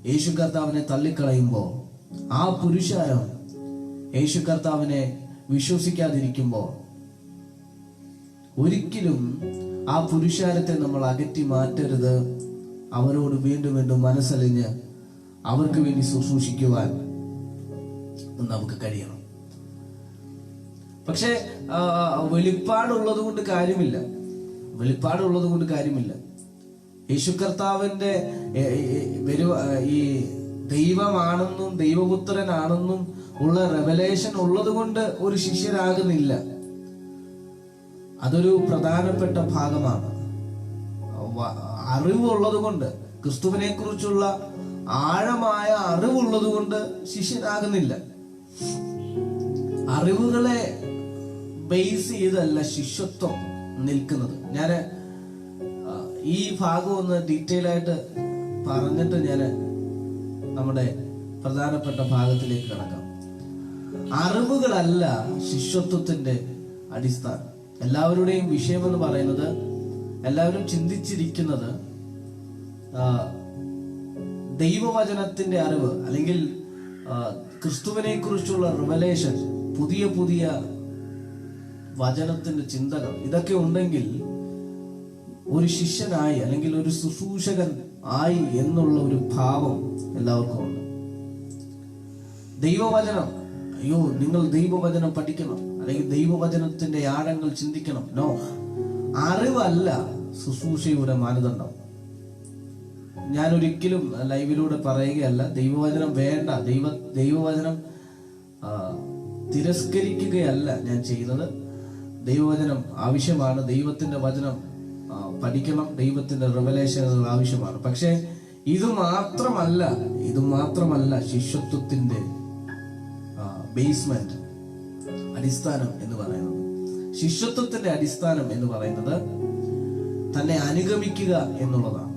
യേശു കർത്താവിനെ തള്ളിക്കളയുമ്പോൾ, ആ പുരുഷാരം യേശു കർത്താവിനെ വിശ്വസിക്കാതിരിക്കുമ്പോൾ, ഒരിക്കലും ആ പുരുഷാരത്തെ നമ്മൾ അകറ്റി മാറ്റരുത്. അവരോട് വീണ്ടും വീണ്ടും മനസ്സലിഞ്ഞ് അവർക്ക് വേണ്ടി ശുശ്രൂഷിക്കുവാൻ നമുക്ക് കഴിയണം. പക്ഷെ വെളിപ്പാടുള്ളത് കൊണ്ട് കാര്യമില്ല. യേശു കർത്താവിന്റെ ഈ ദൈവമാണെന്നും ദൈവപുത്രനാണെന്നും ഉള്ള റെവലേഷൻ ഉള്ളത് കൊണ്ട് ഒരു ശിഷ്യരാകുന്നില്ല. അതൊരു പ്രധാനപ്പെട്ട ഭാഗമാണ്. അറിവുള്ളത് കൊണ്ട്, ക്രിസ്തുവിനെ കുറിച്ചുള്ള ആഴമായ അറിവുള്ളത് കൊണ്ട് ശിഷ്യനാകുന്നില്ല. അറിവുകളെ ബേസ് ചെയ്തല്ല ശിഷ്യത്വം നിൽക്കുന്നത്. ഞാൻ ഈ ഭാഗം ഒന്ന് ഡീറ്റെയിൽ ആയിട്ട് പറഞ്ഞിട്ട് ഞാൻ നമ്മുടെ പ്രധാനപ്പെട്ട ഭാഗത്തിലേക്ക് കടക്കാം. അറിവുകളല്ല ശിഷ്യത്വത്തിന്റെ അടിസ്ഥാനം. എല്ലാവരുടെയും വിഷയമെന്ന് പറയുന്നത്, എല്ലാവരും ചിന്തിച്ചിരിക്കുന്നത് ദൈവവചനത്തിന്റെ അറിവ്, അല്ലെങ്കിൽ ക്രിസ്തുവിനെ കുറിച്ചുള്ള റിവലേഷൻ, പുതിയ വചനത്തിന്റെ ചിന്തകൾ, ഇതൊക്കെ ഉണ്ടെങ്കിൽ ഒരു ശിഷ്യനായി അല്ലെങ്കിൽ ഒരു ശുശ്രൂഷകൻ ആയി എന്നുള്ള ഒരു ഭാവം എല്ലാവർക്കും ഉണ്ട്. ദൈവവചനം, അയ്യോ നിങ്ങൾ ദൈവവചനം പഠിക്കണം, അല്ലെങ്കിൽ ദൈവവചനത്തിന്റെ ആഴങ്ങൾ ചിന്തിക്കണം. നോ, അറിവല്ല ശുശ്രൂഷയുടെ മാനദണ്ഡം. ഞാൻ ഒരിക്കലും ലൈവിലൂടെ പറയുകയല്ല ദൈവവചനം വേണ്ട, ദൈവവചനം തിരസ്കരിക്കുകയല്ല ഞാൻ ചെയ്യുന്നത്. ദൈവവചനം ആവശ്യമാണ്, ദൈവത്തിന്റെ വചനം പഠിക്കണം, ദൈവത്തിന്റെ റിവലേഷനുകൾ ആവശ്യമാണ്. പക്ഷെ ഇത് മാത്രമല്ല ശിഷ്യത്വത്തിന്റെ ബേസ്മെന്റ്, അടിസ്ഥാനം എന്ന് പറയുന്നത്. ശിഷ്യത്വത്തിന്റെ അടിസ്ഥാനം എന്ന് പറയുന്നത് തന്നെ അനുഗമിക്കുക എന്നുള്ളതാണ്.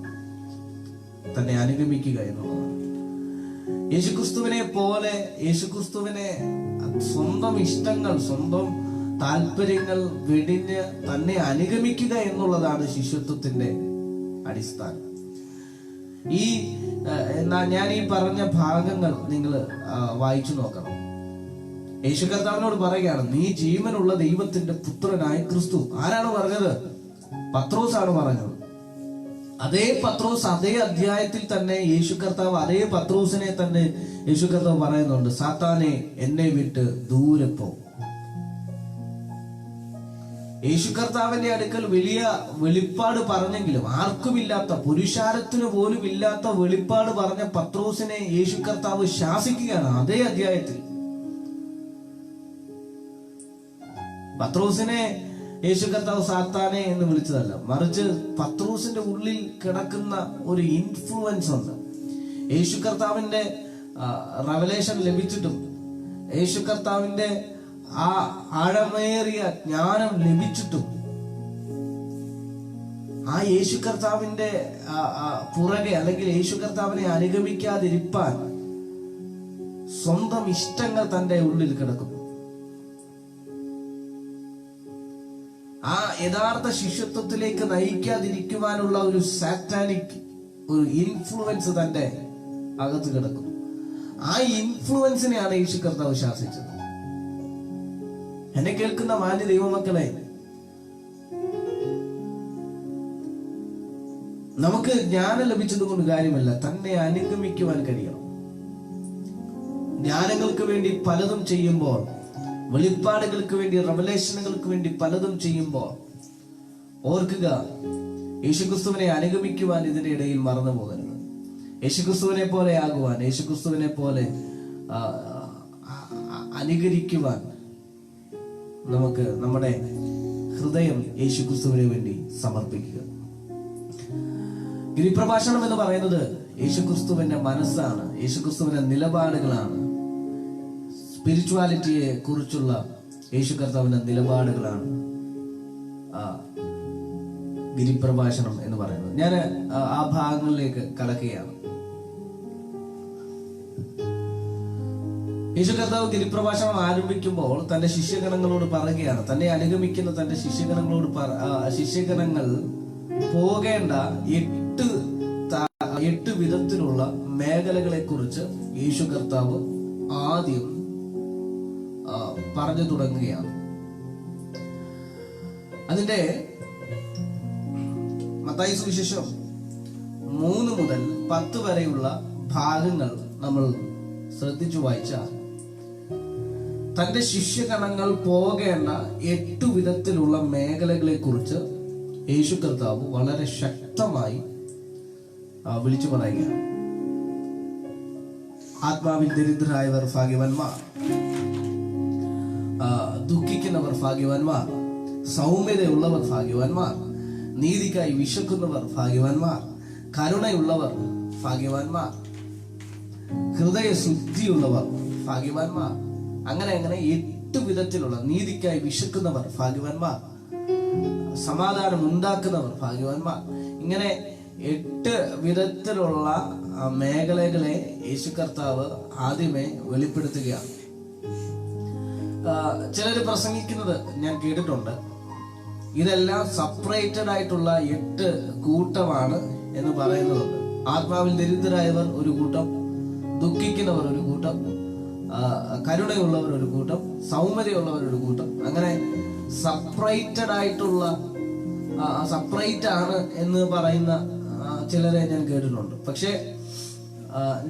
യേശുക്രിസ്തുവിനെ പോലെ, യേശുക്രിസ്തുവിനെ സ്വന്തം ഇഷ്ടങ്ങൾ, സ്വന്തം താല്പര്യങ്ങൾ വെടിഞ്ഞ് തന്നെ അനുഗമിക്കുക എന്നുള്ളതാണ് ശിഷ്യത്വത്തിന്റെ അടിസ്ഥാനം. ഞാൻ ഈ പറഞ്ഞ ഭാഗങ്ങൾ നിങ്ങൾ വായിച്ചു നോക്കണം. യേശു കർത്താവിനോട് പറയുകയാണ്, നീ ജീവനുള്ള ദൈവത്തിന്റെ പുത്രനായ ക്രിസ്തു. ആരാണ് പറഞ്ഞത്? പത്രോസാണ് പറഞ്ഞത്. അതേ പത്രോസ് അതേ അധ്യായത്തിൽ തന്നെ യേശു കർത്താവ് അതേ പത്രോസിനെ തന്നെ യേശു കർത്താവ് പറയുന്നുണ്ട്, സാത്താനെ എന്നെ വിട്ട് ദൂരെ പോ. യേശു കർത്താവിന്റെ അടുക്കൽ വലിയ വെളിപ്പാട് പറഞ്ഞെങ്കിലും ആർക്കുമില്ലാത്ത, പുരുഷാരത്തിന് പോലും ഇല്ലാത്ത വെളിപ്പാട് പറഞ്ഞ പത്രോസിനെ യേശു കർത്താവ് ശാസിക്കുകയാണ് അതേ അധ്യായത്തിൽ. പത്രോസിനെ യേശു കർത്താവ് സാത്താനെ എന്ന് വിളിച്ചതല്ല, മറിച്ച് പത്രോസിന്റെ ഉള്ളിൽ കിടക്കുന്ന ഒരു ഇൻഫ്ലുവൻസ് ഉണ്ട്. യേശു കർത്താവിന്റെ റെവലേഷൻ ലഭിച്ചിട്ടും യേശു കർത്താവിന്റെ ആ ആഴമേറിയ ജ്ഞാനം ലഭിച്ചിട്ടും ആ യേശു കർത്താവിന്റെ പുറകെ അല്ലെങ്കിൽ യേശു കർത്താവിനെ അനുഗമിക്കാതിരിപ്പാൻ സ്വന്തം ഇഷ്ടങ്ങൾ തന്റെ ഉള്ളിൽ കിടക്കുന്നു. ആ യഥാർത്ഥ ശിഷ്യത്വത്തിലേക്ക് നയിക്കാതിരിക്കുവാനുള്ള ഒരു സാറ്റാനിക് ഒരു ഇൻഫ്ലുവൻസ് തന്റെ അകത്ത് കിടക്കുന്നു. ആ ഇൻഫ്ലുവൻസിനെയാണ് യേശു കർത്താവ് ശാസിച്ചത്. എന്നെ കേൾക്കുന്ന മാന്യ ദൈവമക്കളെ, നമുക്ക് ജ്ഞാനം ലഭിച്ചത് കൊണ്ട് കാര്യമല്ല, തന്നെ അനുഗമിക്കുവാൻ കഴിയണം. ജ്ഞാനങ്ങൾക്ക് വേണ്ടി പലതും ചെയ്യുമ്പോൾ, വെളിപ്പാടുകൾക്ക് വേണ്ടി, റെവലേഷനുകൾക്ക് വേണ്ടി പലതും ചെയ്യുമ്പോൾ ഓർക്കുക, യേശുക്രിസ്തുവിനെ അനുഗമിക്കുവാൻ ഇതിന്റെ ഇടയിൽ മറന്നു പോകരുത്. യേശുക്രിസ്തുവിനെ പോലെ ആകുവാൻ, യേശുക്രിസ്തുവിനെ പോലെ അനുകരിക്കുവാൻ നമുക്ക് നമ്മുടെ ഹൃദയം യേശുക്രിസ്തുവിന് വേണ്ടി സമർപ്പിക്കുക. ഗിരിപ്രഭാഷണം എന്ന് പറയുന്നത് യേശുക്രിസ്തുവിന്റെ മനസ്സാണ്, യേശുക്രിസ്തുവിന്റെ നിലപാടുകളാണ്, സ്പിരിച്വാലിറ്റിയെ കുറിച്ചുള്ള യേശു കർത്താവിന്റെ നിലപാടുകളാണ് ഗിരിപ്രഭാഷണം എന്ന് പറയുന്നത്. ഞാൻ ആ ഭാഗങ്ങളിലേക്ക് കടക്കുകയാണ്. യേശു കർത്താവ് ഗിരിപ്രഭാഷണം ആരംഭിക്കുമ്പോൾ തന്റെ ശിഷ്യഗണങ്ങളോട് പറയുകയാണ്, തന്നെ അനുഗമിക്കുന്ന തന്റെ ശിഷ്യഗണങ്ങൾ പോകേണ്ട 8 വിധത്തിലുള്ള മേഖലകളെ കുറിച്ച് യേശു കർത്താവ് ആദ്യം പറഞ്ഞു തുടങ്ങുകയാണ്. അതിന്റെ മത്തായി സുവിശേഷം 3 മുതൽ 10 വരെയുള്ള ഭാഗങ്ങൾ നമ്മൾ ശ്രദ്ധിച്ചു വായിച്ചാൽ തന്റെ ശിഷ്യഗണങ്ങൾ പോകേണ്ട 8 വിധത്തിലുള്ള മേഖലകളെ കുറിച്ച് യേശു കർത്താവ് വളരെ ശക്തമായി വിളിച്ചു പറയുകയാണ്. ആത്മാവിൽ ദരിദ്രരായവർ ഭാഗ്യവാന്മാർ, ദുഃഖിക്കുന്നവർ ഭാഗ്യവാന്മാർ, സൗമ്യതയുള്ളവർ ഭാഗ്യവാന്മാർ, നീതിക്കായി വിശക്കുന്നവർ ഭാഗ്യവാന്മാർ, കരുണയുള്ളവർ ഭാഗ്യവാന്മാർ, ഹൃദയശുദ്ധിയുള്ളവർ ഭാഗ്യവാന്മാർ. അങ്ങനെ 8 വിധത്തിലുള്ള, നീതിക്കായി വിശക്കുന്നവർ ഭാഗ്യവാന്മാർ, സമാധാനം ഉണ്ടാക്കുന്നവർ ഭാഗ്യവാന്മാർ. ഇങ്ങനെ 8 വിധത്തിലുള്ള മേഖലകളെ യേശു കർത്താവ് ആദ്യമേ വെളിപ്പെടുത്തുകയാണ്. ചിലര് പ്രസംഗിക്കുന്നത് ഞാൻ കേട്ടിട്ടുണ്ട്, ഇതെല്ലാം സെപ്പറേറ്റഡ് ആയിട്ടുള്ള 8 കൂട്ടമാണ് എന്ന് പറയുന്നതുണ്ട്. ആത്മാവിൽ ദരിദ്രരായവർ ഒരു കൂട്ടം, ദുഃഖിക്കുന്നവർ ഒരു കൂട്ടം, കരുണയുള്ളവർ ഒരു കൂട്ടം, സൗമ്യതയുള്ളവർ ഒരു കൂട്ടം. അങ്ങനെ സെപ്പറേറ്റഡ് ആയിട്ടുള്ള, സെപ്പറേറ്റ് ആണ് എന്ന് പറയുന്ന ചിലരെ ഞാൻ കേട്ടിട്ടുണ്ട്. പക്ഷെ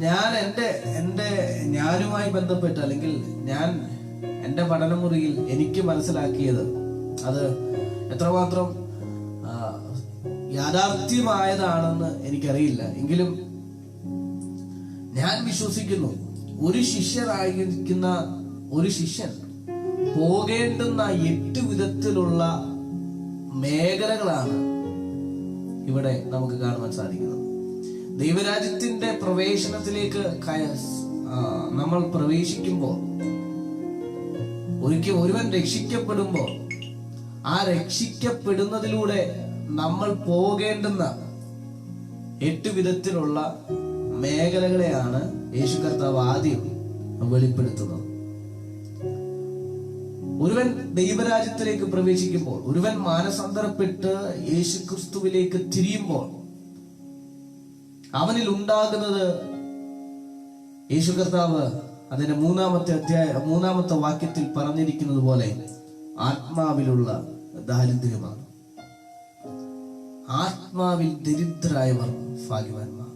ഞാൻ ഞാനുമായി ബന്ധപ്പെട്ട്, അല്ലെങ്കിൽ ഞാൻ എൻ്റെ പഠനമുറിയിൽ എനിക്ക് മനസ്സിലാക്കിയത്, അത് എത്രമാത്രം യാഥാർത്ഥ്യമായതാണെന്ന് എനിക്കറിയില്ല, എങ്കിലും ഞാൻ വിശ്വസിക്കുന്നു, ഒരു ശിഷ്യനായിരിക്കുന്ന ഒരു ശിഷ്യൻ പോകേണ്ടുന്ന 8 വിധത്തിലുള്ള മേഖലകളാണ് ഇവിടെ നമുക്ക് കാണുവാൻ സാധിക്കുന്നത്. ദൈവരാജ്യത്തിന്റെ പ്രവേശനത്തിലേക്ക് നമ്മൾ പ്രവേശിക്കുമ്പോൾ, ഒരുവൻ രക്ഷിക്കപ്പെടുമ്പോൾ, ആ രക്ഷിക്കപ്പെടുന്നതിലൂടെ നമ്മൾ പോകേണ്ടുന്ന 8 വിധത്തിലുള്ള മേഖലകളെയാണ് യേശു കർത്താവ് ആദ്യം വെളിപ്പെടുത്തുന്നത്. ഒരുവൻ ദൈവരാജ്യത്തിലേക്ക് പ്രവേശിക്കുമ്പോൾ, ഒരുവൻ മാനസാന്തരപ്പെട്ട് യേശു ക്രിസ്തുവിലേക്ക് തിരിയുമ്പോൾ അവനിൽ ഉണ്ടാകുന്നത്, യേശു കർത്താവ് അതിന്റെ മൂന്നാമത്തെ വാക്യത്തിൽ പറഞ്ഞിരിക്കുന്നത് പോലെ ആത്മാവിലുള്ള ദാരിദ്ര്യമാണ്. ആത്മാവിൽ ദരിദ്രരായവർ ഭാഗ്യവാന്മാർ.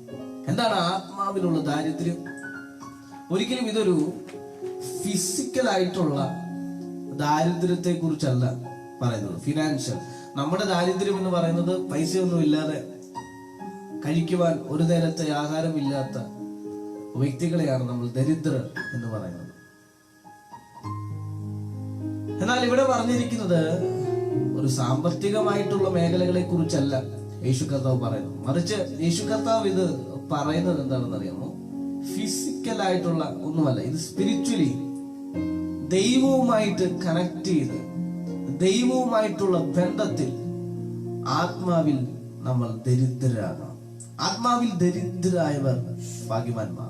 എന്താണ് ആത്മാവിലുള്ള ദാരിദ്ര്യം? ഒരിക്കലും ഇതൊരു ഫിസിക്കലായിട്ടുള്ള ദാരിദ്ര്യത്തെ കുറിച്ചല്ല പറയുന്നത്. ഫിനാൻഷ്യൽ, നമ്മുടെ ദാരിദ്ര്യം എന്ന് പറയുന്നത് പൈസയൊന്നും ഇല്ലാതെ കഴിക്കുവാൻ ഒരു നേരത്തെ ആഹാരമില്ലാത്ത വ്യക്തികളെയാണ് നമ്മൾ ദരിദ്രർ എന്ന് പറയുന്നത്. എന്നാൽ ഇവിടെ പറഞ്ഞിരിക്കുന്നത് ഒരു സാമ്പത്തികമായിട്ടുള്ള മേഖലകളെ കുറിച്ചല്ല യേശു കർത്താവ് പറയുന്നത്. മറിച്ച് യേശു കർത്താവ് ഇത് പറയുന്നത് എന്താണെന്ന് അറിയാമോ? ഫിസിക്കലായിട്ടുള്ള ഒന്നുമല്ല, ഇത് സ്പിരിച്വലി ദൈവവുമായിട്ട് കണക്ട് ചെയ്ത് ദൈവവുമായിട്ടുള്ള ബന്ധത്തിൽ ആത്മാവിൽ നമ്മൾ ദരിദ്രരാകണം. ആത്മാവിൽ ദരിദ്രരായവർ ഭാഗ്യവാന്മാർ.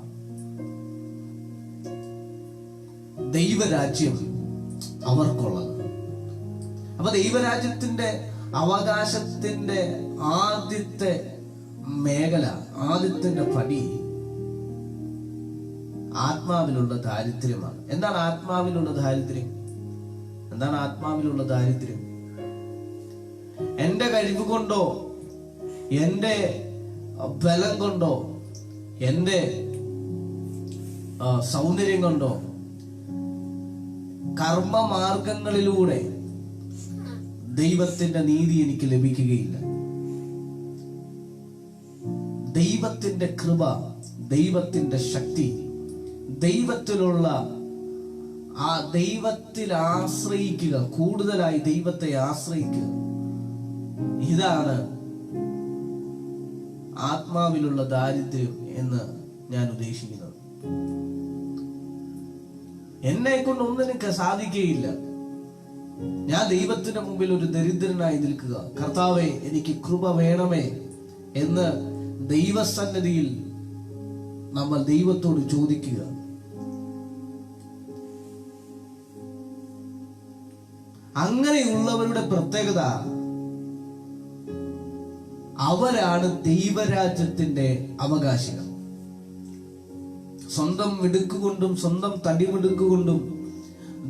ദൈവരാജ്യം അവർക്കുള്ളത്. അപ്പൊ ദൈവരാജ്യത്തിന്റെ അവകാശത്തിന്റെ ആദ്യത്തെ മേഖല, ആദ്യത്തിന്റെ പടി ആത്മാവിലുള്ള ദാരിദ്ര്യമാണ്. എന്താണ് ആത്മാവിലുള്ള ദാരിദ്ര്യം? എന്താണ് ആത്മാവിലുള്ള ദാരിദ്ര്യം? എന്റെ കഴിവ് കൊണ്ടോ, എന്റെ ബലം കൊണ്ടോ, എന്റെ സൗന്ദര്യം കൊണ്ടോ, കർമ്മമാർഗങ്ങളിലൂടെ ദൈവത്തിന്റെ നീതി എനിക്ക് ലഭിക്കുകയില്ല. ദൈവത്തിന്റെ കൃപ, ദൈവത്തിന്റെ ശക്തി, ദൈവത്തിലുള്ള ആ ദൈവത്തിൽ ആശ്രയിക്കുക, കൂടുതലായി ദൈവത്തെ ആശ്രയിക്കുക, ഇതാണ് ആത്മാവിലുള്ള ദാരിദ്ര്യം എന്ന് ഞാൻ ഉദ്ദേശിക്കുന്നത്. എന്നെ കൊണ്ട് ഒന്നിനും സാധിക്കുകയില്ല. ഞാൻ ദൈവത്തിന്റെ മുമ്പിൽ ഒരു ദരിദ്രനായി നിൽക്കുക. കർത്താവേ, എനിക്ക് കൃപ വേണമേ എന്ന് ദൈവസന്നിധിയിൽ നമ്മൾ ദൈവത്തോട് ചോദിക്കുക. അങ്ങനെയുള്ളവരുടെ പ്രത്യേകത, അവരാണ് ദൈവരാജ്യത്തിന്റെ അവകാശികൾ. സ്വന്തം മിടുക്കുകൊണ്ടും സ്വന്തം തടിമിടുക്കുകൊണ്ടും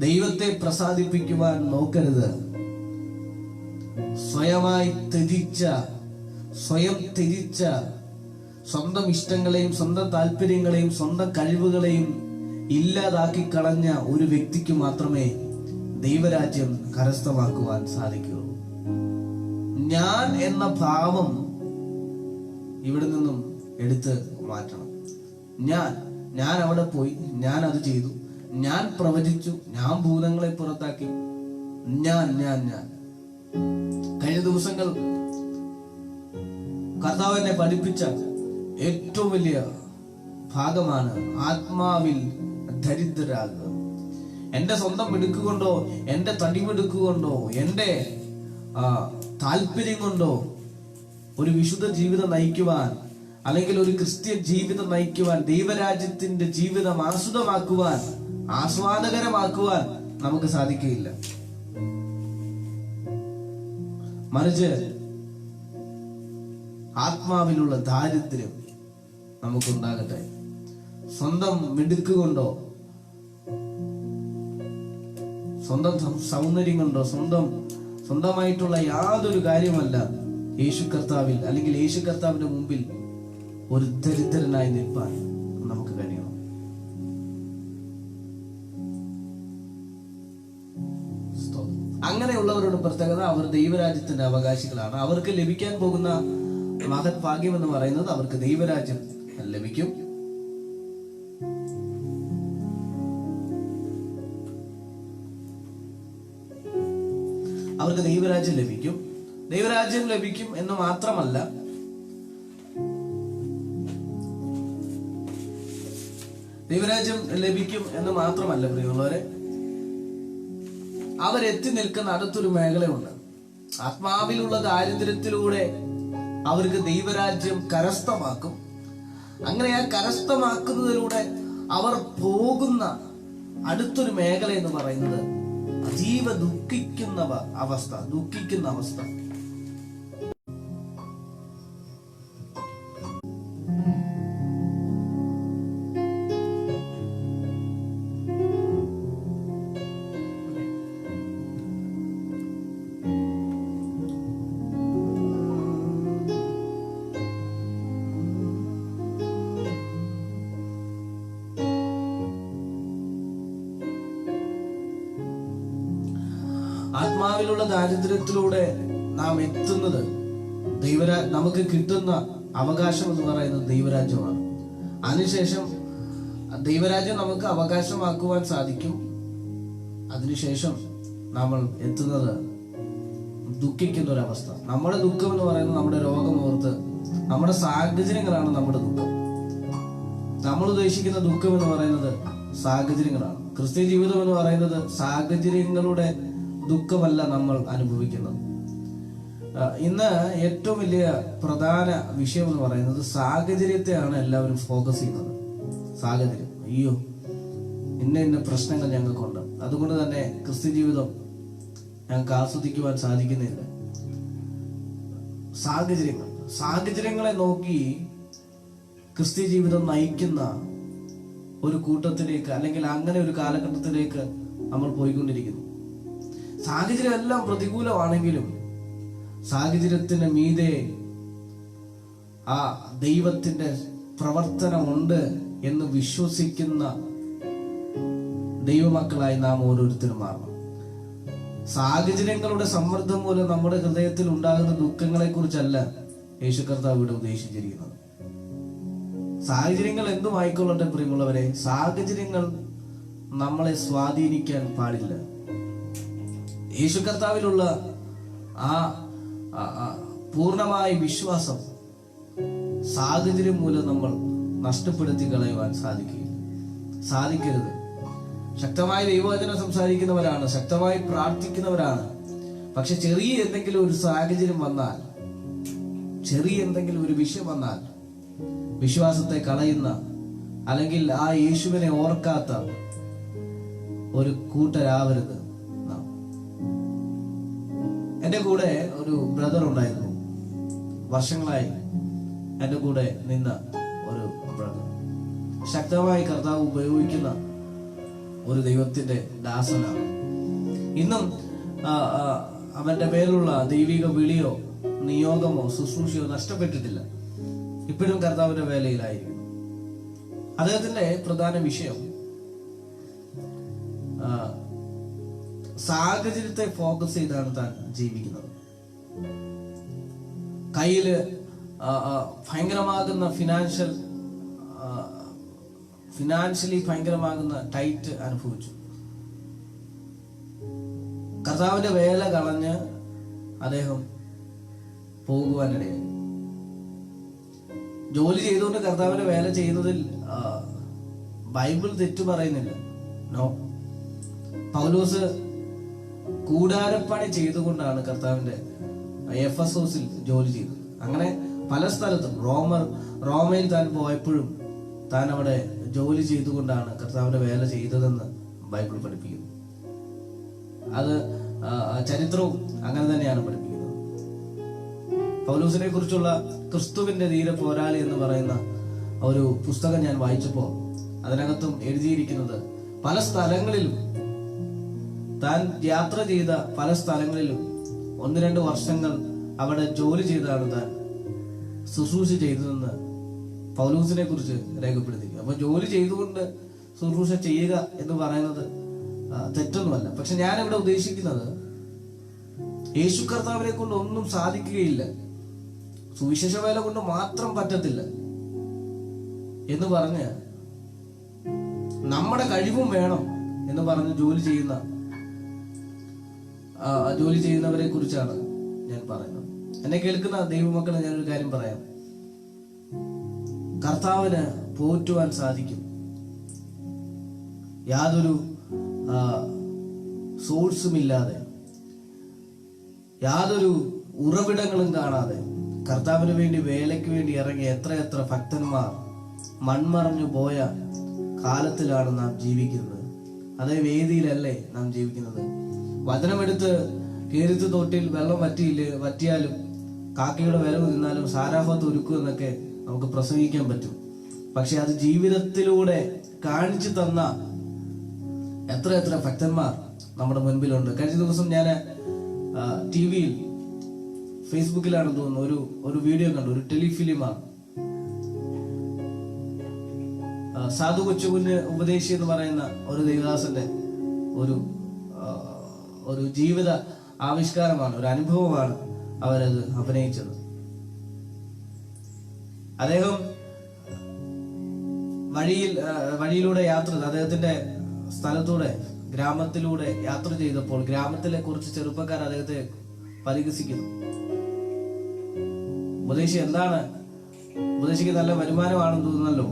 ദൈവത്തെ പ്രസാദിപ്പിക്കുവാൻ നോക്കരുത്. സ്വയം തിരിച്ച സ്വന്തം ഇഷ്ടങ്ങളെയും സ്വന്തം താല്പര്യങ്ങളെയും സ്വന്തം കഴിവുകളെയും ഇല്ലാതാക്കി കളഞ്ഞ ഒരു വ്യക്തിക്ക് മാത്രമേ ദൈവരാജ്യം കരസ്ഥമാക്കുവാൻ സാധിക്കൂ. ഞാൻ എന്ന ഭാവം ഇവിടെ നിന്നും എടുത്ത് മാറ്റണം. ഞാൻ അവിടെ പോയി, ഞാൻ അത് ചെയ്തു, ഞാൻ പ്രവചിച്ചു, ഞാൻ ഭൂതങ്ങളെ പുറത്താക്കി, ഞാൻ കഴിഞ്ഞ ദിവസങ്ങൾ കർത്താവ് എന്നെ പഠിപ്പിച്ച ഏറ്റവും വലിയ ഭാഗമാണ് ആത്മാവിൽ ദരിദ്രരാകുക. എന്റെ സ്വന്തം മിടുക്കുകൊണ്ടോ, എന്റെ തടിമിടുക്കുകൊണ്ടോ, എന്റെ താല്പര്യം കൊണ്ടോ ഒരു വിശുദ്ധ ജീവിതം നയിക്കുവാൻ, അല്ലെങ്കിൽ ഒരു ക്രിസ്ത്യൻ ജീവിതം നയിക്കുവാൻ, ദൈവരാജ്യത്തിന്റെ ജീവിതം ആസ്വാദകരമാക്കുവാൻ നമുക്ക് സാധിക്കുകയില്ല. മറിച്ച് ആത്മാവിലുള്ള ദാരിദ്ര്യം നമുക്കുണ്ടാകട്ടെ. സ്വന്തം മിടുക്കുകൊണ്ടോ, സ്വന്തം സൗന്ദര്യം കൊണ്ടോ, സ്വന്തമായിട്ടുള്ള യാതൊരു കാര്യമല്ല യേശു കർത്താവിൽ, അല്ലെങ്കിൽ യേശു കർത്താവിന്റെ മുമ്പിൽ ഒരു ദരിദ്രനായി നിൽപ്പാൻ നമുക്ക് കഴിയണം. അങ്ങനെയുള്ളവരുടെ പ്രത്യേകത, അവർ ദൈവരാജ്യത്തിന്റെ അവകാശികളാണ്. അവർക്ക് ലഭിക്കാൻ പോകുന്ന മഹത് ഭാഗ്യം എന്ന് പറയുന്നത് അവർക്ക് ദൈവരാജ്യം ലഭിക്കും. അവർക്ക് ദൈവരാജ്യം ലഭിക്കും. ദൈവരാജ്യം ലഭിക്കും എന്ന് മാത്രമല്ല, പ്രിയമുള്ളവരെ, അവരെത്തി നിൽക്കുന്ന അടുത്തൊരു മേഖലയുണ്ട്. ആത്മാവിലുള്ള ദാരിദ്ര്യത്തിലൂടെ അവർക്ക് ദൈവരാജ്യം കരസ്ഥമാക്കും. അങ്ങനെ ആ കരസ്ഥമാക്കുന്നതിലൂടെ അവർ പോകുന്ന അടുത്തൊരു മേഖല എന്ന് പറയുന്നത് അതീവ ദുഃഖിക്കുന്ന അവസ്ഥ. ആത്മാവിലുള്ള ദാരിദ്ര്യത്തിലൂടെ നാം എത്തുന്നത് നമുക്ക് കിട്ടുന്ന അവകാശം എന്ന് പറയുന്നത് ദൈവരാജ്യമാണ്. അതിനുശേഷം ദൈവരാജ്യം നമുക്ക് അവകാശമാക്കുവാൻ സാധിക്കും. അതിനുശേഷം നമ്മൾ എത്തുന്നത് ദുഃഖിക്കുന്ന ഒരവസ്ഥ. നമ്മുടെ ദുഃഖം എന്ന് പറയുന്നത് നമ്മുടെ രോഗം ഓർത്ത്, നമ്മുടെ സാഹചര്യങ്ങളാണ് നമ്മുടെ ദുഃഖം. നമ്മൾ ഉദ്ദേശിക്കുന്ന ദുഃഖം എന്ന് പറയുന്നത് സാഹചര്യങ്ങളാണ്. ക്രിസ്ത്യ ജീവിതം എന്ന് പറയുന്നത് സാഹചര്യങ്ങളുടെ ദുഃഖമല്ല നമ്മൾ അനുഭവിക്കുന്നത്. ഇന്ന് ഏറ്റവും വലിയ പ്രധാന വിഷയം എന്ന് പറയുന്നത് സാഹചര്യത്തെയാണ് എല്ലാവരും ഫോക്കസ് ചെയ്യുന്നത്. സാഹചര്യം, അയ്യോ ഇന്ന പ്രശ്നങ്ങൾ ഞങ്ങൾക്കുണ്ട്, അതുകൊണ്ട് തന്നെ ക്രിസ്ത്യ ജീവിതം ഞങ്ങൾക്ക് ആസ്വദിക്കുവാൻ സാധിക്കുന്നില്ല. സാഹചര്യങ്ങളെ നോക്കി ക്രിസ്ത്യ ജീവിതം നയിക്കുന്ന ഒരു കൂട്ടത്തിലേക്ക്, അല്ലെങ്കിൽ അങ്ങനെ ഒരു കാലഘട്ടത്തിലേക്ക് നമ്മൾ പോയിക്കൊണ്ടിരിക്കുന്നു. സാഹചര്യം എല്ലാം പ്രതികൂലമാണെങ്കിലും സാഹചര്യത്തിന് മീതെ ആ ദൈവത്തിന്റെ പ്രവർത്തനമുണ്ട് എന്ന് വിശ്വസിക്കുന്ന ദൈവമക്കളായി നാം ഓരോരുത്തരും മാറണം. സാഹചര്യങ്ങളുടെ സമ്മർദ്ദം മൂലം നമ്മുടെ ഹൃദയത്തിൽ ഉണ്ടാകുന്ന ദുഃഖങ്ങളെ കുറിച്ചല്ല യേശു കർത്താവ് ഇവിടെ ഉദ്ദേശിച്ചിരിക്കുന്നത്. സാഹചര്യങ്ങൾ എന്തുമായിക്കൊള്ളട്ടെ പ്രിയമുള്ളവരെ, സാഹചര്യങ്ങൾ നമ്മളെ സ്വാധീനിക്കാൻ പാടില്ല. യേശു കർത്താവിലുള്ള ആ പൂർണ്ണമായ വിശ്വാസം സാഹചര്യം മൂലം നമ്മൾ നഷ്ടപ്പെടുത്തി കളയുവാൻ സാധിക്കരുത്. ശക്തമായി ദൈവവചനം സംസാരിക്കുന്നവരാണ്, ശക്തമായി പ്രാർത്ഥിക്കുന്നവരാണ്. പക്ഷെ ചെറിയ എന്തെങ്കിലും ഒരു സാഹചര്യം വന്നാൽ, ചെറിയ എന്തെങ്കിലും ഒരു വിഷയം വന്നാൽ വിശ്വാസത്തെ കളയുന്ന, അല്ലെങ്കിൽ ആ യേശുവിനെ ഓർക്കാത്ത ഒരു കൂട്ടരാവരുത്. എന്റെ കൂടെ ഒരു ബ്രദർ ഉണ്ടായിരുന്നു, വർഷങ്ങളായി എന്റെ കൂടെ നിന്ന ഒരു ബ്രദർ. ശക്തമായി കർത്താവ് ഉപയോഗിക്കുന്ന ഒരു ദൈവത്തിന്റെ ദാസനാണ്. ഇന്നും അവന്റെ പേരിലുള്ള ദൈവിക വിളിയോ നിയോഗമോ ശുശ്രൂഷയോ നഷ്ടപ്പെട്ടിട്ടില്ല. ഇപ്പോഴും കർത്താവിന്റെ വേലയിലായിരിക്കും. അദ്ദേഹത്തിന്റെ പ്രധാന വിഷയം സാഹചര്യത്തെ ഫോക്കസ് ചെയ്താണ് താൻ ജീവിക്കുന്നത്. കയ്യില് ഭയങ്കരമാകുന്ന ഫിനാൻഷ്യലി ഭയങ്കരമാകുന്ന ടൈറ്റ് അനുഭവിച്ചു. കർത്താവിന്റെ വേല കളഞ്ഞ് അദ്ദേഹം പോകുവാനിടയായി. ജോലി ചെയ്തുകൊണ്ട് കർത്താവിന്റെ വേല ചെയ്യുന്നതിൽ ബൈബിൾ തെറ്റു പറയുന്നില്ല. നോ, പൗലോസ് കൂടാരപ്പണി ചെയ്തുകൊണ്ടാണ് കർത്താവിന്റെ എഫെസോസിൽ ജോലി ചെയ്തത്. അങ്ങനെ പല സ്ഥലത്തും റോമയിൽ താൻ പോയപ്പോഴും താൻ അവിടെ ജോലി ചെയ്തുകൊണ്ടാണ് കർത്താവിന്റെ വേല ചെയ്തതെന്ന് ബൈബിൾ പഠിപ്പിക്കുന്നു. അത് ചരിത്രവും അങ്ങനെ തന്നെയാണ് പഠിപ്പിക്കുന്നത്. പൗലോസിനെ കുറിച്ചുള്ള ക്രിസ്തുവിന്റെ ധീര പോരാളി എന്ന് പറയുന്ന ഒരു പുസ്തകം ഞാൻ വായിച്ചപ്പോൾ അതിനകത്തും എഴുതിയിരിക്കുന്നത് പല സ്ഥലങ്ങളിലും താൻ യാത്ര ചെയ്ത പല സ്ഥലങ്ങളിലും 1-2 വർഷങ്ങൾ അവിടെ ജോലി ചെയ്താണ് താൻ ശുശ്രൂഷ ചെയ്തതെന്ന് പൗലോസിനെ കുറിച്ച് രേഖപ്പെടുത്തിയിരിക്കുക. അപ്പൊ ജോലി ചെയ്തുകൊണ്ട് ശുശ്രൂഷ ചെയ്യുക എന്ന് പറയുന്നത് തെറ്റൊന്നുമല്ല. പക്ഷെ ഞാൻ ഇവിടെ ഉദ്ദേശിക്കുന്നത് യേശു കർത്താവിനെ കൊണ്ട് ഒന്നും സാധിക്കുകയില്ല, സുവിശേഷ വേല കൊണ്ട് മാത്രം പറ്റത്തില്ല എന്ന് പറഞ്ഞ് നമ്മുടെ കഴിവും വേണം എന്ന് പറഞ്ഞ് ജോലി ചെയ്യുന്നവരെ കുറിച്ചാണ് ഞാൻ പറയുന്നത്. എന്നെ കേൾക്കുന്ന ദൈവമക്കളെ ഞാനൊരു കാര്യം പറയാം. കർത്താവിന് പോറ്റുവാൻ സാധിക്കും. യാതൊരു സോഴ്സും ഇല്ലാതെ, യാതൊരു ഉറവിടങ്ങളും കാണാതെ കർത്താവിന് വേണ്ടി വേലയ്ക്ക് വേണ്ടി ഇറങ്ങിയ എത്രയെത്ര ഭക്തന്മാർ മൺമറഞ്ഞു പോയ കാലത്തിലാണ് നാം ജീവിക്കുന്നത്. അതേ വേദിയിലല്ലേ നാം ജീവിക്കുന്നത്. വചനമെടുത്ത് കീരിത്ത് തോട്ടിൽ വെള്ളം വറ്റിയാലും കാക്കയുടെ വരവ് നിന്നാലും സാരാഫത്ത് ഒരുക്കും എന്നൊക്കെ നമുക്ക് പ്രസംഗിക്കാൻ പറ്റും. പക്ഷെ അത് ജീവിതത്തിലൂടെ കാണിച്ചു തന്ന എത്ര ഭക്തന്മാർ നമ്മുടെ മുൻപിലുണ്ട്. കഴിഞ്ഞ ദിവസം ഞാൻ ടിവിയിൽ, ഫേസ്ബുക്കിലാണെന്ന് തോന്നുന്നു, ഒരു വീഡിയോ കണ്ടു. ഒരു ടെലിഫിലിമാണ്. സാധു കൊച്ചുകുഞ്ഞ് ഉപദേശി എന്ന് പറയുന്ന ഒരു ദേവദാസന്റെ ഒരു ജീവിത ആവിഷ്കാരമാണ്, ഒരു അനുഭവമാണ് അവരത് അഭിനയിച്ചത്. അദ്ദേഹം വഴിയിലൂടെ അദ്ദേഹത്തിന്റെ സ്ഥലത്തൂടെ, ഗ്രാമത്തിലൂടെ യാത്ര ചെയ്തപ്പോൾ ഗ്രാമത്തിലെ കുറച്ച് ചെറുപ്പക്കാർ അദ്ദേഹത്തെ പരിഹസിക്കുന്നു. ഉപദേശി എന്താണ്, ഉപദേശിക്ക് നല്ല വരുമാനമാണെന്ന് തോന്നുന്നല്ലോ,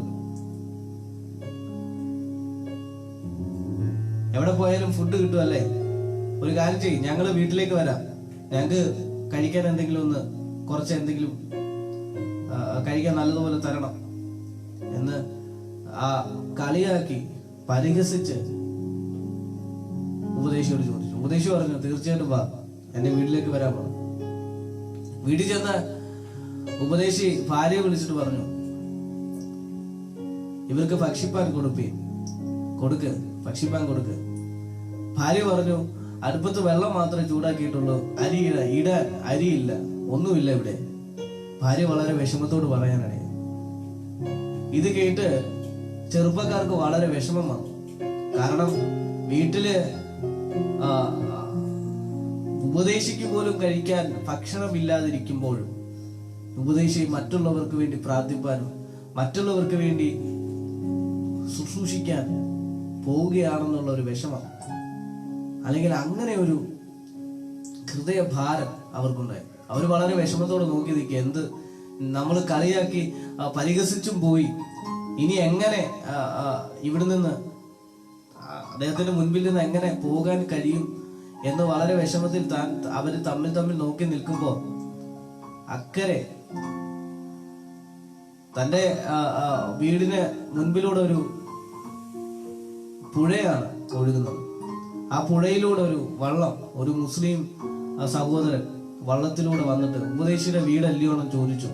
എവിടെ പോയാലും ഫുഡ് കിട്ടുമല്ലേ, ഒരു കാര്യം ചെയ്യും, ഞങ്ങള് വീട്ടിലേക്ക് വരാം, ഞങ്ങക്ക് കഴിക്കാൻ കുറച്ച് എന്തെങ്കിലും കഴിക്കാൻ നല്ലതുപോലെ തരണം എന്ന് ആ കളിയാക്കി പരിഹസിച്ച് ഉപദേശിയോട് ചോദിച്ചു. ഉപദേശി പറഞ്ഞു, തീർച്ചയായിട്ടും വാ, എന്റെ വീട്ടിലേക്ക് വരാൻ പറഞ്ഞു. വീട്ടിൽ ചെന്ന് ഉപദേശി ഭാര്യയെ വിളിച്ചിട്ട് പറഞ്ഞു, ഇവർക്ക് ഭക്ഷിപ്പാൻ ഭക്ഷിപ്പാൻ കൊടുക്ക്. ഭാര്യ പറഞ്ഞു, അടുപ്പത്ത് വെള്ളം മാത്രമേ ചൂടാക്കിയിട്ടുള്ളൂ, ഇടാൻ അരിയില്ല, ഒന്നുമില്ല ഇവിടെ. ഭാര്യ വളരെ വിഷമത്തോട് പറയാനാണ്. ഇത് കേട്ട് ചെറുപ്പക്കാർക്ക് വളരെ വിഷമം വന്നു. കാരണം വീട്ടില് ഉപദേശിക്ക് പോലും കഴിക്കാൻ ഭക്ഷണമില്ലാതിരിക്കുമ്പോഴും ഉപദേശി മറ്റുള്ളവർക്ക് വേണ്ടി പ്രാർത്ഥിപ്പാനും മറ്റുള്ളവർക്ക് വേണ്ടി ശുശ്രൂഷിക്കാൻ പോവുകയാണെന്നുള്ള ഒരു വിഷമം, അല്ലെങ്കിൽ അങ്ങനെ ഒരു ഹൃദയഭാരം അവർക്കുണ്ടായി. അവർ വളരെ വിഷമത്തോടെ നോക്കി നിൽക്കുക. എന്ത് നമ്മൾ കളിയാക്കി പരിഹസിച്ചും പോയി, ഇനി എങ്ങനെ ഇവിടെ നിന്ന് അദ്ദേഹത്തിന്റെ മുൻപിൽ നിന്ന് എങ്ങനെ പോകാൻ കഴിയും എന്ന് വളരെ വിഷമത്തിൽ അവര് തമ്മിൽ നോക്കി നിൽക്കുമ്പോൾ അക്കരെ തന്റെ വീടിന് മുൻപിലൂടെ ഒരു പുഴയാണ് ഒഴുകുന്നത്. ആ പുഴയിലൂടെ ഒരു മുസ്ലിം സഹോദരൻ വള്ളത്തിലൂടെ വന്നിട്ട് ഉപദേശിയുടെ വീടല്ലയോണം ചോദിച്ചു.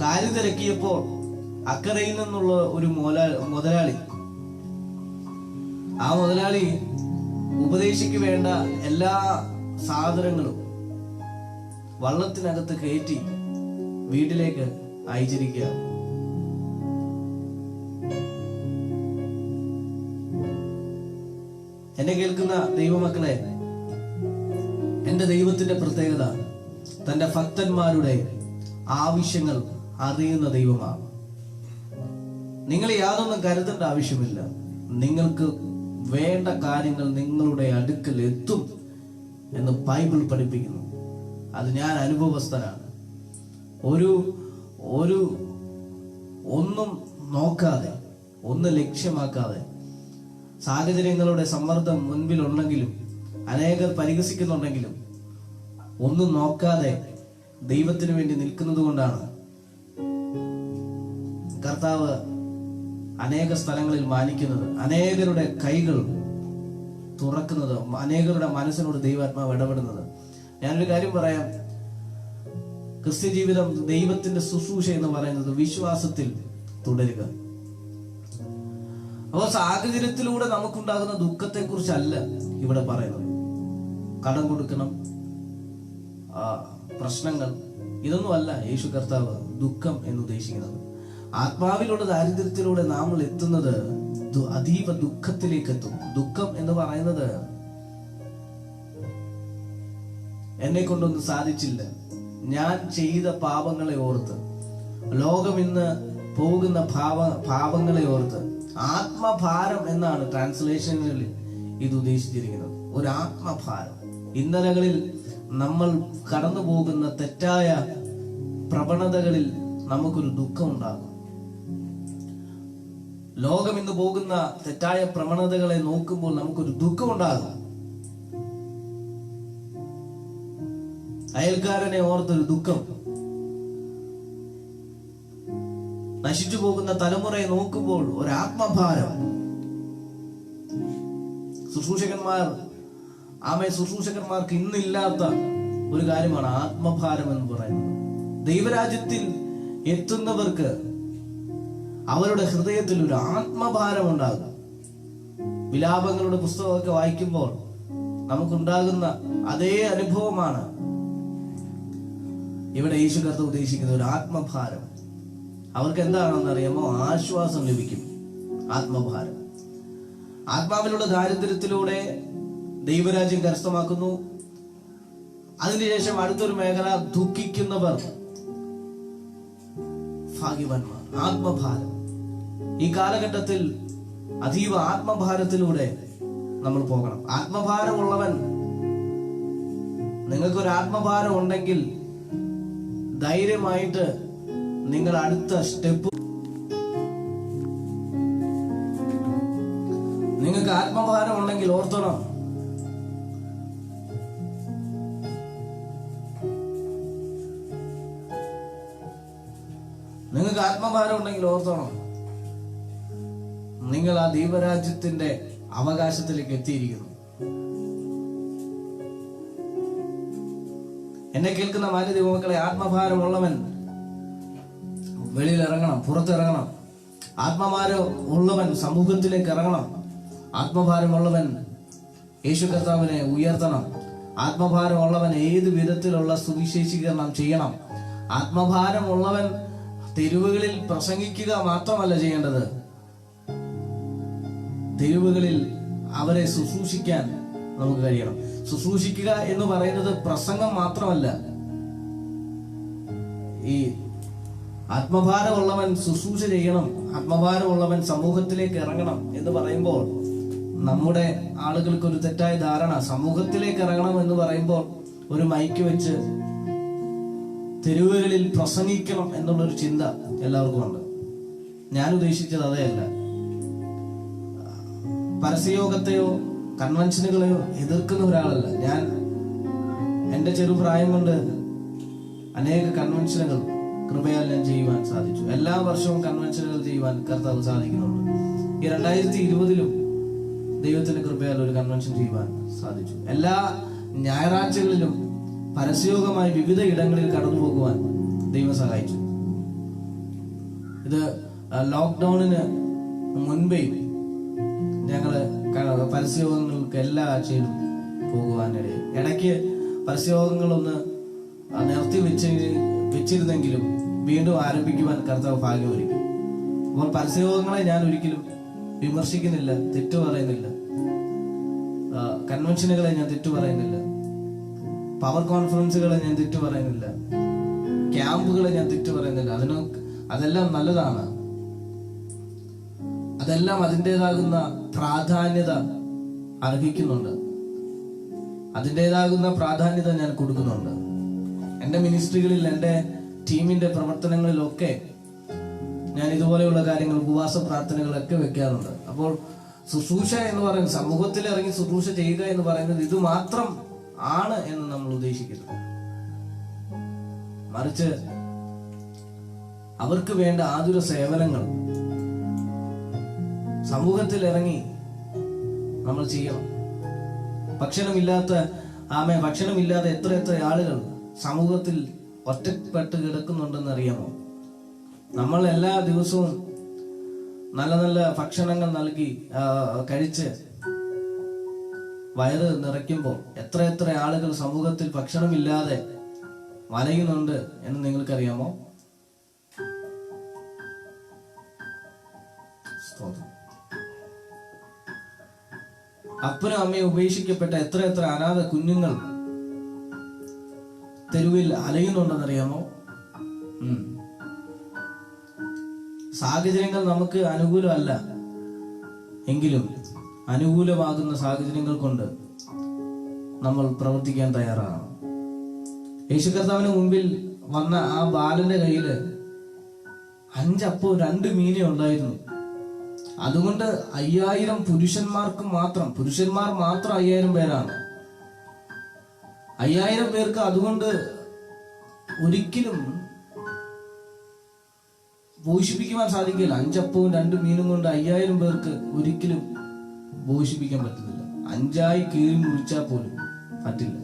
കാര്യം തിരക്കിയപ്പോൾ അക്കരയിൽ നിന്നുള്ള ഒരു മുതലാളി, ആ മുതലാളി ഉപദേശിക്ക് വേണ്ട എല്ലാ സാധനങ്ങളും വള്ളത്തിനകത്ത് കയറ്റി വീട്ടിലേക്ക് അയച്ചിരിക്കുക. എന്നെ കേൾക്കുന്ന ദൈവമക്കളെ, എന്റെ ദൈവത്തിന്റെ പ്രത്യേകത തന്റെ ഭക്തന്മാരുടെ ആവശ്യങ്ങൾ അറിയുന്ന ദൈവമാണ്. നിങ്ങൾ യാതൊന്നും കരുതേണ്ട ആവശ്യമില്ല. നിങ്ങൾക്ക് വേണ്ട കാര്യങ്ങൾ നിങ്ങളുടെ അടുക്കൽ എത്തും എന്ന് ബൈബിൾ പഠിപ്പിക്കുന്നു. അത് ഞാൻ അനുഭവസ്ഥനാണ്. ഒന്നും നോക്കാതെ, ഒന്നും ലക്ഷ്യമാക്കാതെ, സാഹചര്യങ്ങളുടെ സമ്മർദ്ദം മുൻപിലുണ്ടെങ്കിലും അനേകർ പരിഹസിക്കുന്നുണ്ടെങ്കിലും ഒന്നും നോക്കാതെ ദൈവത്തിന് വേണ്ടി നിൽക്കുന്നത് കൊണ്ടാണ് കർത്താവ് അനേക സ്ഥലങ്ങളിൽ മാനിക്കുന്നത്, അനേകരുടെ കൈകൾ തുറക്കുന്നത്, അനേകരുടെ മനസ്സിനോട് ദൈവാത്മാവ് ഇടപെടുന്നത്. ഞാനൊരു കാര്യം പറയാം. ക്രിസ്ത്യ ജീവിതം, ദൈവത്തിന്റെ ശുശ്രൂഷ എന്ന് പറയുന്നത് വിശ്വാസത്തിൽ തുടരുക. അപ്പോൾ സാഹചര്യത്തിലൂടെ നമുക്കുണ്ടാകുന്ന ദുഃഖത്തെ കുറിച്ചല്ല ഇവിടെ പറയുന്നത്. കടം കൊടുക്കണം, പ്രശ്നങ്ങൾ, ഇതൊന്നുമല്ല യേശു കർത്താവ് ദുഃഖം എന്ന് ഉദ്ദേശിക്കുന്നത്. ആത്മാവിലുള്ള ദാരിദ്ര്യത്തിലൂടെ നാം എത്തുന്നത് അതീവ ദുഃഖത്തിലേക്ക് എത്തും. ദുഃഖം എന്ന് പറയുന്നത് എന്നെ കൊണ്ടൊന്നും സാധിച്ചില്ല, ഞാൻ ചെയ്ത പാപങ്ങളെ ഓർത്ത്, ലോകം ഇന്ന് പോകുന്ന പാപങ്ങളെ ഓർത്ത്, ആത്മഭാരം എന്നാണ് ട്രാൻസ്ലേഷനിൽ ഇത് ഉദ്ദേശിച്ചിരിക്കുന്നത്. ഒരു ആത്മഭാരം. ഇന്നലകളിൽ നമ്മൾ കടന്നു പോകുന്ന തെറ്റായ പ്രവണതകളിൽ നമുക്കൊരു ദുഃഖം ഉണ്ടാകും. ലോകം ഇന്ന് പോകുന്ന തെറ്റായ പ്രവണതകളെ നോക്കുമ്പോൾ നമുക്കൊരു ദുഃഖം ഉണ്ടാകും. അയൽക്കാരനെ ഓർത്തൊരു ദുഃഖം, നശിച്ചു പോകുന്ന തലമുറയെ നോക്കുമ്പോൾ ഒരാത്മഭാരം, ശുശ്രൂഷകന്മാർക്ക് ഇന്നില്ലാത്ത ഒരു കാര്യമാണ് ആത്മഭാരം എന്ന് പറയുന്നത്. ദൈവരാജ്യത്തിൽ എത്തുന്നവർക്ക് അവരുടെ ഹൃദയത്തിൽ ഒരു ആത്മഭാരം ഉണ്ടാകും. വിലാപങ്ങളുടെ പുസ്തകമൊക്കെ വായിക്കുമ്പോൾ നമുക്കുണ്ടാകുന്ന അതേ അനുഭവമാണ് ഇവിടെ യേശു കർത്താവ് ഉദ്ദേശിക്കുന്ന ഒരു ആത്മഭാരം. അവർക്ക് എന്താണെന്ന് അറിയാമോ? ആശ്വാസം ലഭിക്കും. ആത്മഭാരം. ആത്മാവിലുള്ള ദാരിദ്ര്യത്തിലൂടെ ദൈവരാജ്യം കരസ്ഥമാക്കുന്നു. അതിനുശേഷം അടുത്തൊരു മേഖല, ദുഃഖിക്കുന്നവർ ഭാഗ്യവാന്മാർ. ആത്മഭാരം. ഈ കാലഘട്ടത്തിൽ അതീവ ആത്മഭാരത്തിലൂടെ നമ്മൾ പോകണം. ആത്മഭാരമുള്ളവൻ, നിങ്ങൾക്കൊരു ആത്മഭാരം ഉണ്ടെങ്കിൽ ധൈര്യമായിട്ട് നിങ്ങൾ അടുത്ത സ്റ്റെപ്പ്, നിങ്ങൾക്ക് ആത്മഭാരം ഉണ്ടെങ്കിൽ ഓർത്തണം, നിങ്ങൾ ആ ദൈവരാജ്യത്തിന്റെ അവകാശത്തിലേക്ക് എത്തിയിരിക്കുന്നു. എന്നെ കേൾക്കുന്ന മാന്യ ദൈവമക്കളെ, ആത്മഭാരമുള്ളവൻ വെളിയിൽ ഇറങ്ങണം, പുറത്തിറങ്ങണം. ആത്മഭാരം ഉള്ളവൻ സമൂഹത്തിലേക്ക് ഇറങ്ങണം. ആത്മഭാരമുള്ളവൻ യേശു കർത്താവിനെ ഉയർത്തണം. ആത്മഭാരമുള്ളവൻ ഏത് വിധത്തിലുള്ള സുവിശേഷീകരണം ചെയ്യണം. ആത്മഭാരമുള്ളവൻ തെരുവുകളിൽ പ്രസംഗിക്കുക മാത്രമല്ല ചെയ്യേണ്ടത്, തെരുവുകളിൽ അവരെ ശുശ്രൂഷിക്കാൻ നമുക്ക് കഴിയണം. ശുശ്രൂഷിക്കുക എന്ന് പറയുന്നത് പ്രസംഗം മാത്രമല്ല. ഈ ആത്മഭാരമുള്ളവൻ ശുശ്രൂഷ ചെയ്യണം, ആത്മഭാരമുള്ളവൻ സമൂഹത്തിലേക്ക് ഇറങ്ങണം എന്ന് പറയുമ്പോൾ നമ്മുടെ ആളുകൾക്ക് ഒരു തെറ്റായ ധാരണ. സമൂഹത്തിലേക്ക് ഇറങ്ങണം എന്ന് പറയുമ്പോൾ ഒരു മൈക്ക് വെച്ച് തെരുവുകളിൽ പ്രസംഗിക്കണം എന്നുള്ളൊരു ചിന്ത എല്ലാവർക്കും ഉണ്ട്. ഞാൻ ഉദ്ദേശിച്ചത് അതേയല്ല. പരസ്യയോഗത്തെയോ കൺവെൻഷനുകളെയോ എതിർക്കുന്ന ഒരാളല്ല ഞാൻ. എന്റെ ചെറുപ്രായം കൊണ്ട് അനേക കൺവെൻഷനുകൾ കൃപയാൽ ഞാൻ ചെയ്യുവാൻ സാധിച്ചു. എല്ലാ വർഷവും കൺവെൻഷനുകൾ ചെയ്യുവാൻ കർത്താവ് സാധിക്കുന്നുണ്ട്. ഈ 2020 ദൈവത്തിന്റെ കൃപയാൽ ഒരു കൺവെൻഷൻ ചെയ്യുവാൻ സാധിച്ചു. എല്ലാ ഞായറാഴ്ചകളിലും പരസ്യയോഗമായി വിവിധ ഇടങ്ങളിൽ കടന്നു പോകുവാൻ ദൈവം സഹായിച്ചു. ഇത് ലോക്ക്ഡൌണിന് മുൻപേ ഞങ്ങള് പരസ്യയോഗങ്ങൾക്ക് എല്ലാ ആഴ്ചയിലും പോകുവാനിടയിൽ. ഇടയ്ക്ക് പരസ്യയോഗങ്ങളൊന്ന് നിർത്തി വെച്ചിരുന്നെങ്കിലും വീണ്ടും ആരംഭിക്കുവാൻ കർത്താവ് ഭാഗ്യമൊരുക്കി. അപ്പോൾ പരസ്യയോഗങ്ങളെ ഞാൻ ഒരിക്കലും വിമർശിക്കുന്നില്ല, തെറ്റു പറയുന്നില്ല. കൺവെൻഷനുകളെ ഞാൻ തെറ്റു പറയുന്നില്ല. പവർ കോൺഫറൻസുകളെ ഞാൻ തെറ്റു പറയുന്നില്ല. ക്യാമ്പുകളെ ഞാൻ തെറ്റു പറയുന്നില്ല. അതെല്ലാം നല്ലതാണ്. അതെല്ലാം അതിൻ്റെതാകുന്ന പ്രാധാന്യത അർഹിക്കുന്നുണ്ട്. അതിൻ്റെതാകുന്ന പ്രാധാന്യത ഞാൻ കൊടുക്കുന്നുണ്ട്. എൻ്റെ മിനിസ്ട്രികളിൽ, എൻ്റെ ടീമിന്റെ പ്രവർത്തനങ്ങളിലൊക്കെ ഞാൻ ഇതുപോലെയുള്ള കാര്യങ്ങൾ, ഉപവാസ പ്രാർത്ഥനകളൊക്കെ വെക്കാറുണ്ട്. അപ്പോൾ ശുശ്രൂഷ എന്ന് പറയുന്നത്, സമൂഹത്തിൽ ഇറങ്ങി ശുശ്രൂഷ ചെയ്യുക എന്ന് പറയുന്നത് ഇത് മാത്രം ആണ് എന്ന് നമ്മൾ ഉദ്ദേശിക്കരുത്. മറിച്ച് അവർക്ക് വേണ്ട ആതുര സേവനങ്ങൾ സമൂഹത്തിൽ ഇറങ്ങി നമ്മൾ ചെയ്യണം. ഭക്ഷണമില്ലാതെ എത്ര ആളുകൾ സമൂഹത്തിൽ ഒറ്റപ്പെട്ട് കിടക്കുന്നുണ്ടെന്ന് അറിയാമോ? നമ്മൾ എല്ലാ ദിവസവും നല്ല നല്ല ഭക്ഷണങ്ങൾ നൽകി കഴിച്ച് വയറ് നിറയ്ക്കുമ്പോൾ എത്ര ആളുകൾ സമൂഹത്തിൽ ഭക്ഷണമില്ലാതെ വലയുന്നുണ്ട് എന്ന് നിങ്ങൾക്കറിയാമോ? അപ്പനും അമ്മയും ഉപേക്ഷിക്കപ്പെട്ട എത്ര അനാഥ കുഞ്ഞുങ്ങൾ തെരുവിൽ അലയുന്നുണ്ടെന്നറിയാമോ? സാഹചര്യങ്ങൾ നമുക്ക് അനുകൂലമല്ല എങ്കിലും അനുകൂലമാകുന്ന സാഹചര്യങ്ങൾ കൊണ്ട് നമ്മൾ പ്രവർത്തിക്കാൻ തയ്യാറാണ്. യേശു കർത്താവിന് മുമ്പിൽ വന്ന ആ ബാലന്റെ കയ്യില് 5 അപ്പവും 2 മീനും ഉണ്ടായിരുന്നു. അതുകൊണ്ട് 5000 പുരുഷന്മാർ മാത്രം 5000 പേരാണ്. 5000 പേർക്ക് അതുകൊണ്ട് ഒരിക്കലും പോഷിപ്പിക്കുവാൻ സാധിക്കില്ല. 5 അപ്പവും 2 മീനും കൊണ്ട് 5000 പേർക്ക് ഒരിക്കലും പോഷിപ്പിക്കാൻ പറ്റുന്നില്ല. 5 കീറി മുറിച്ചാൽ പോലും പറ്റില്ല.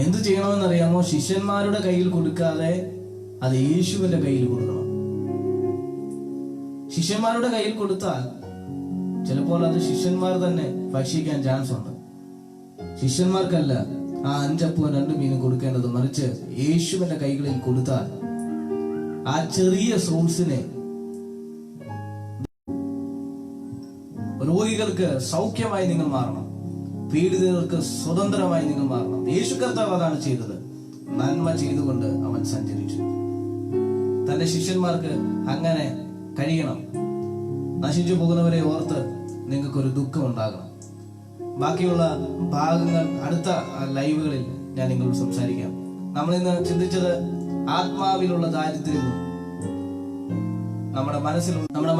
എന്ത് ചെയ്യണമെന്നറിയാമോ? ശിഷ്യന്മാരുടെ കയ്യിൽ കൊടുക്കാതെ അത് യേശുവിന്റെ കയ്യിൽ കൊടുക്കണം. ശിഷ്യന്മാരുടെ കയ്യിൽ കൊടുത്താൽ ചിലപ്പോൾ അത് ശിഷ്യന്മാർ തന്നെ ഭക്ഷിക്കാൻ ചാൻസ് ഉണ്ട്. ശിഷ്യന്മാർക്കല്ല ആ 5 അപ്പവും 2 മീനും കൊടുക്കേണ്ടത്, മറിച്ച് യേശുവിന്റെ കൈകളിൽ കൊടുത്താൽ ആ ചെറിയ സോഴ്സിനെ, രോഗികൾക്ക് സൗഖ്യമായി നിങ്ങൾ മാറണം, പീഡിതർക്ക് സ്വതന്ത്രമായി നിങ്ങൾ മാറണം. യേശു കർത്താവ് അതാണ് ചെയ്തത്. നന്മ ചെയ്തുകൊണ്ട് അവൻ സഞ്ചരിച്ചു. തന്റെ ശിഷ്യന്മാർക്ക് അങ്ങനെ കഴിയണം. നശിച്ചു പോകുന്നവരെ ഓർത്ത് നിങ്ങൾക്കൊരു ദുഃഖം ഉണ്ടാകണം. ബാക്കിയുള്ള ഭാഗങ്ങൾ അടുത്ത ലൈവുകളിൽ ഞാൻ നിങ്ങളോട് സംസാരിക്കാം. നമ്മൾ ഇന്ന് ചിന്തിച്ചത് ആത്മാവിലുള്ള ദാരിദ്ര്യവും നമ്മുടെ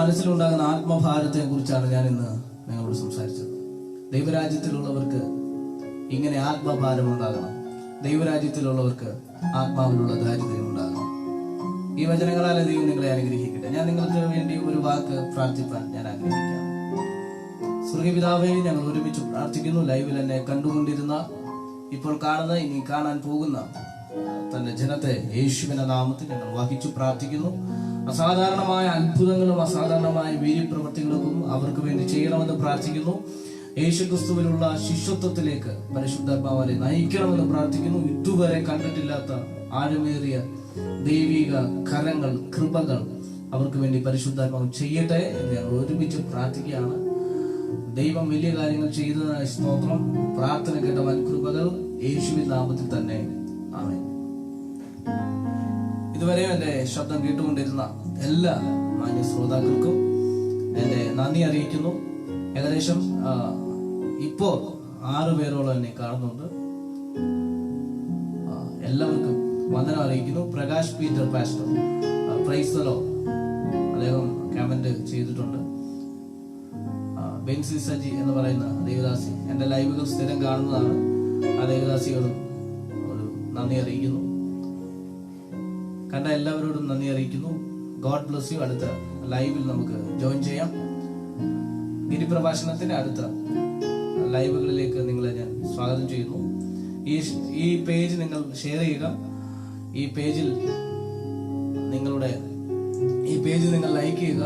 മനസ്സിലുണ്ടാകുന്ന ആത്മഭാരത്തെ കുറിച്ചാണ് ഞാൻ ഇന്ന് നിങ്ങളോട് സംസാരിച്ചത്. ദൈവരാജ്യത്തിലുള്ളവർക്ക് ഇങ്ങനെ ആത്മഭാരം ഉണ്ടാകണം. ദൈവരാജ്യത്തിലുള്ളവർക്ക് ആത്മാവിലുള്ള ദാരിദ്ര്യം ഉണ്ടാകണം. ഈ വചനങ്ങളാൽ ദൈവം നിങ്ങളെ അനുഗ്രഹിക്കട്ടെ. ഞാൻ നിങ്ങൾക്ക് വേണ്ടി ഒരു വാക്ക് പ്രാർത്ഥിപ്പാൻ ഞാൻ ആഗ്രഹിക്കാം. സ്വർഗ്ഗപിതാവേ, ഞങ്ങൾ ഒരുമിച്ച് പ്രാർത്ഥിക്കുന്നു. ലൈവിൽ എന്നെ കണ്ടുകൊണ്ടിരുന്ന, ഇപ്പോൾ കാണുന്ന, ഇനി കാണാൻ പോകുന്ന തന്റെ ജനത്തെ യേശുവിന്റെ നാമത്തിൽ ഞങ്ങൾ വഹിച്ചു പ്രാർത്ഥിക്കുന്നു. അസാധാരണമായ അത്ഭുതങ്ങളും അസാധാരണമായ വീര്യപ്രവർത്തികൾക്കും അവർക്ക് വേണ്ടി ചെയ്യണമെന്ന് പ്രാർത്ഥിക്കുന്നു. യേശുക്രിസ്തുവിലുള്ള ശിഷ്യത്വത്തിലേക്ക് പരിശുദ്ധാത്മാവിനെ നയിക്കണമെന്ന് പ്രാർത്ഥിക്കുന്നു. ഇതുവരെ കണ്ടിട്ടില്ലാത്ത ആഴമേറിയ ദൈവിക കരങ്ങൾ, കൃപകൾ അവർക്ക് വേണ്ടി പരിശുദ്ധാത്മാവ് ചെയ്യട്ടെ എന്ന് ഞങ്ങൾ ഒരുമിച്ച് പ്രാർത്ഥിക്കുകയാണ്. ദൈവം വലിയ കാര്യങ്ങൾ ചെയ്തതിനായി സ്തോത്രം. പ്രാർത്ഥന കേട്ട വൻ കൃപകൾ യേശുവിൻ നാമത്തിൽ തന്നെ. ആമേൻ. ഇതുവരെ എന്റെ ശബ്ദം കേട്ടുകൊണ്ടിരുന്ന എല്ലാ മാന്യ ശ്രോതാക്കൾക്കും എന്റെ നന്ദി അറിയിക്കുന്നു. ഏകദേശം ഇപ്പോ 6 പേരോളം എന്നെ കാണുന്നുണ്ട്. എല്ലാവർക്കും വന്ദനം അറിയിക്കുന്നു. Prakash Peter pastor, praise the Lord, അദ്ദേഹം കമന്റ് ചെയ്തിട്ടുണ്ട്. ബെൻസി സജി എന്ന് പറയുന്ന ദേവദാസി എന്റെ ലൈവുകൾ സ്ഥിരം കാണുന്നതാണ്. ആ ദേവദാസിയോടും ഒരു നന്ദി അറിയിക്കുന്നു. കണ്ട എല്ലാവരോടും നന്ദി അറിയിക്കുന്നു. God bless you. അടുത്ത ലൈവിൽ നമുക്ക് ജോയിൻ ചെയ്യാം. ഗിരിപ്രഭാഷണത്തിന്റെ അടുത്ത ലൈവുകളിലേക്ക് നിങ്ങളെ ഞാൻ സ്വാഗതം ചെയ്യുന്നു. ഈ പേജ് നിങ്ങൾ ഷെയർ ചെയ്യുക. ഈ പേജിൽ നിങ്ങൾ ലൈക്ക് ചെയ്യുക.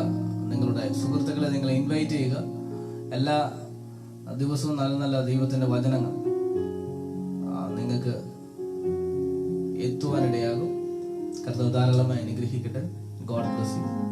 നിങ്ങളുടെ സുഹൃത്തുക്കളെ നിങ്ങൾ ഇൻവൈറ്റ് ചെയ്യുക. എല്ലാ ദിവസവും നല്ല നല്ല ദൈവത്തിന്റെ വചനങ്ങൾ നിങ്ങൾക്ക് എത്തുവാനിടയാകും. കർത്താവ് ധാരാളമായി അനുഗ്രഹിക്കട്ടെ. God bless you.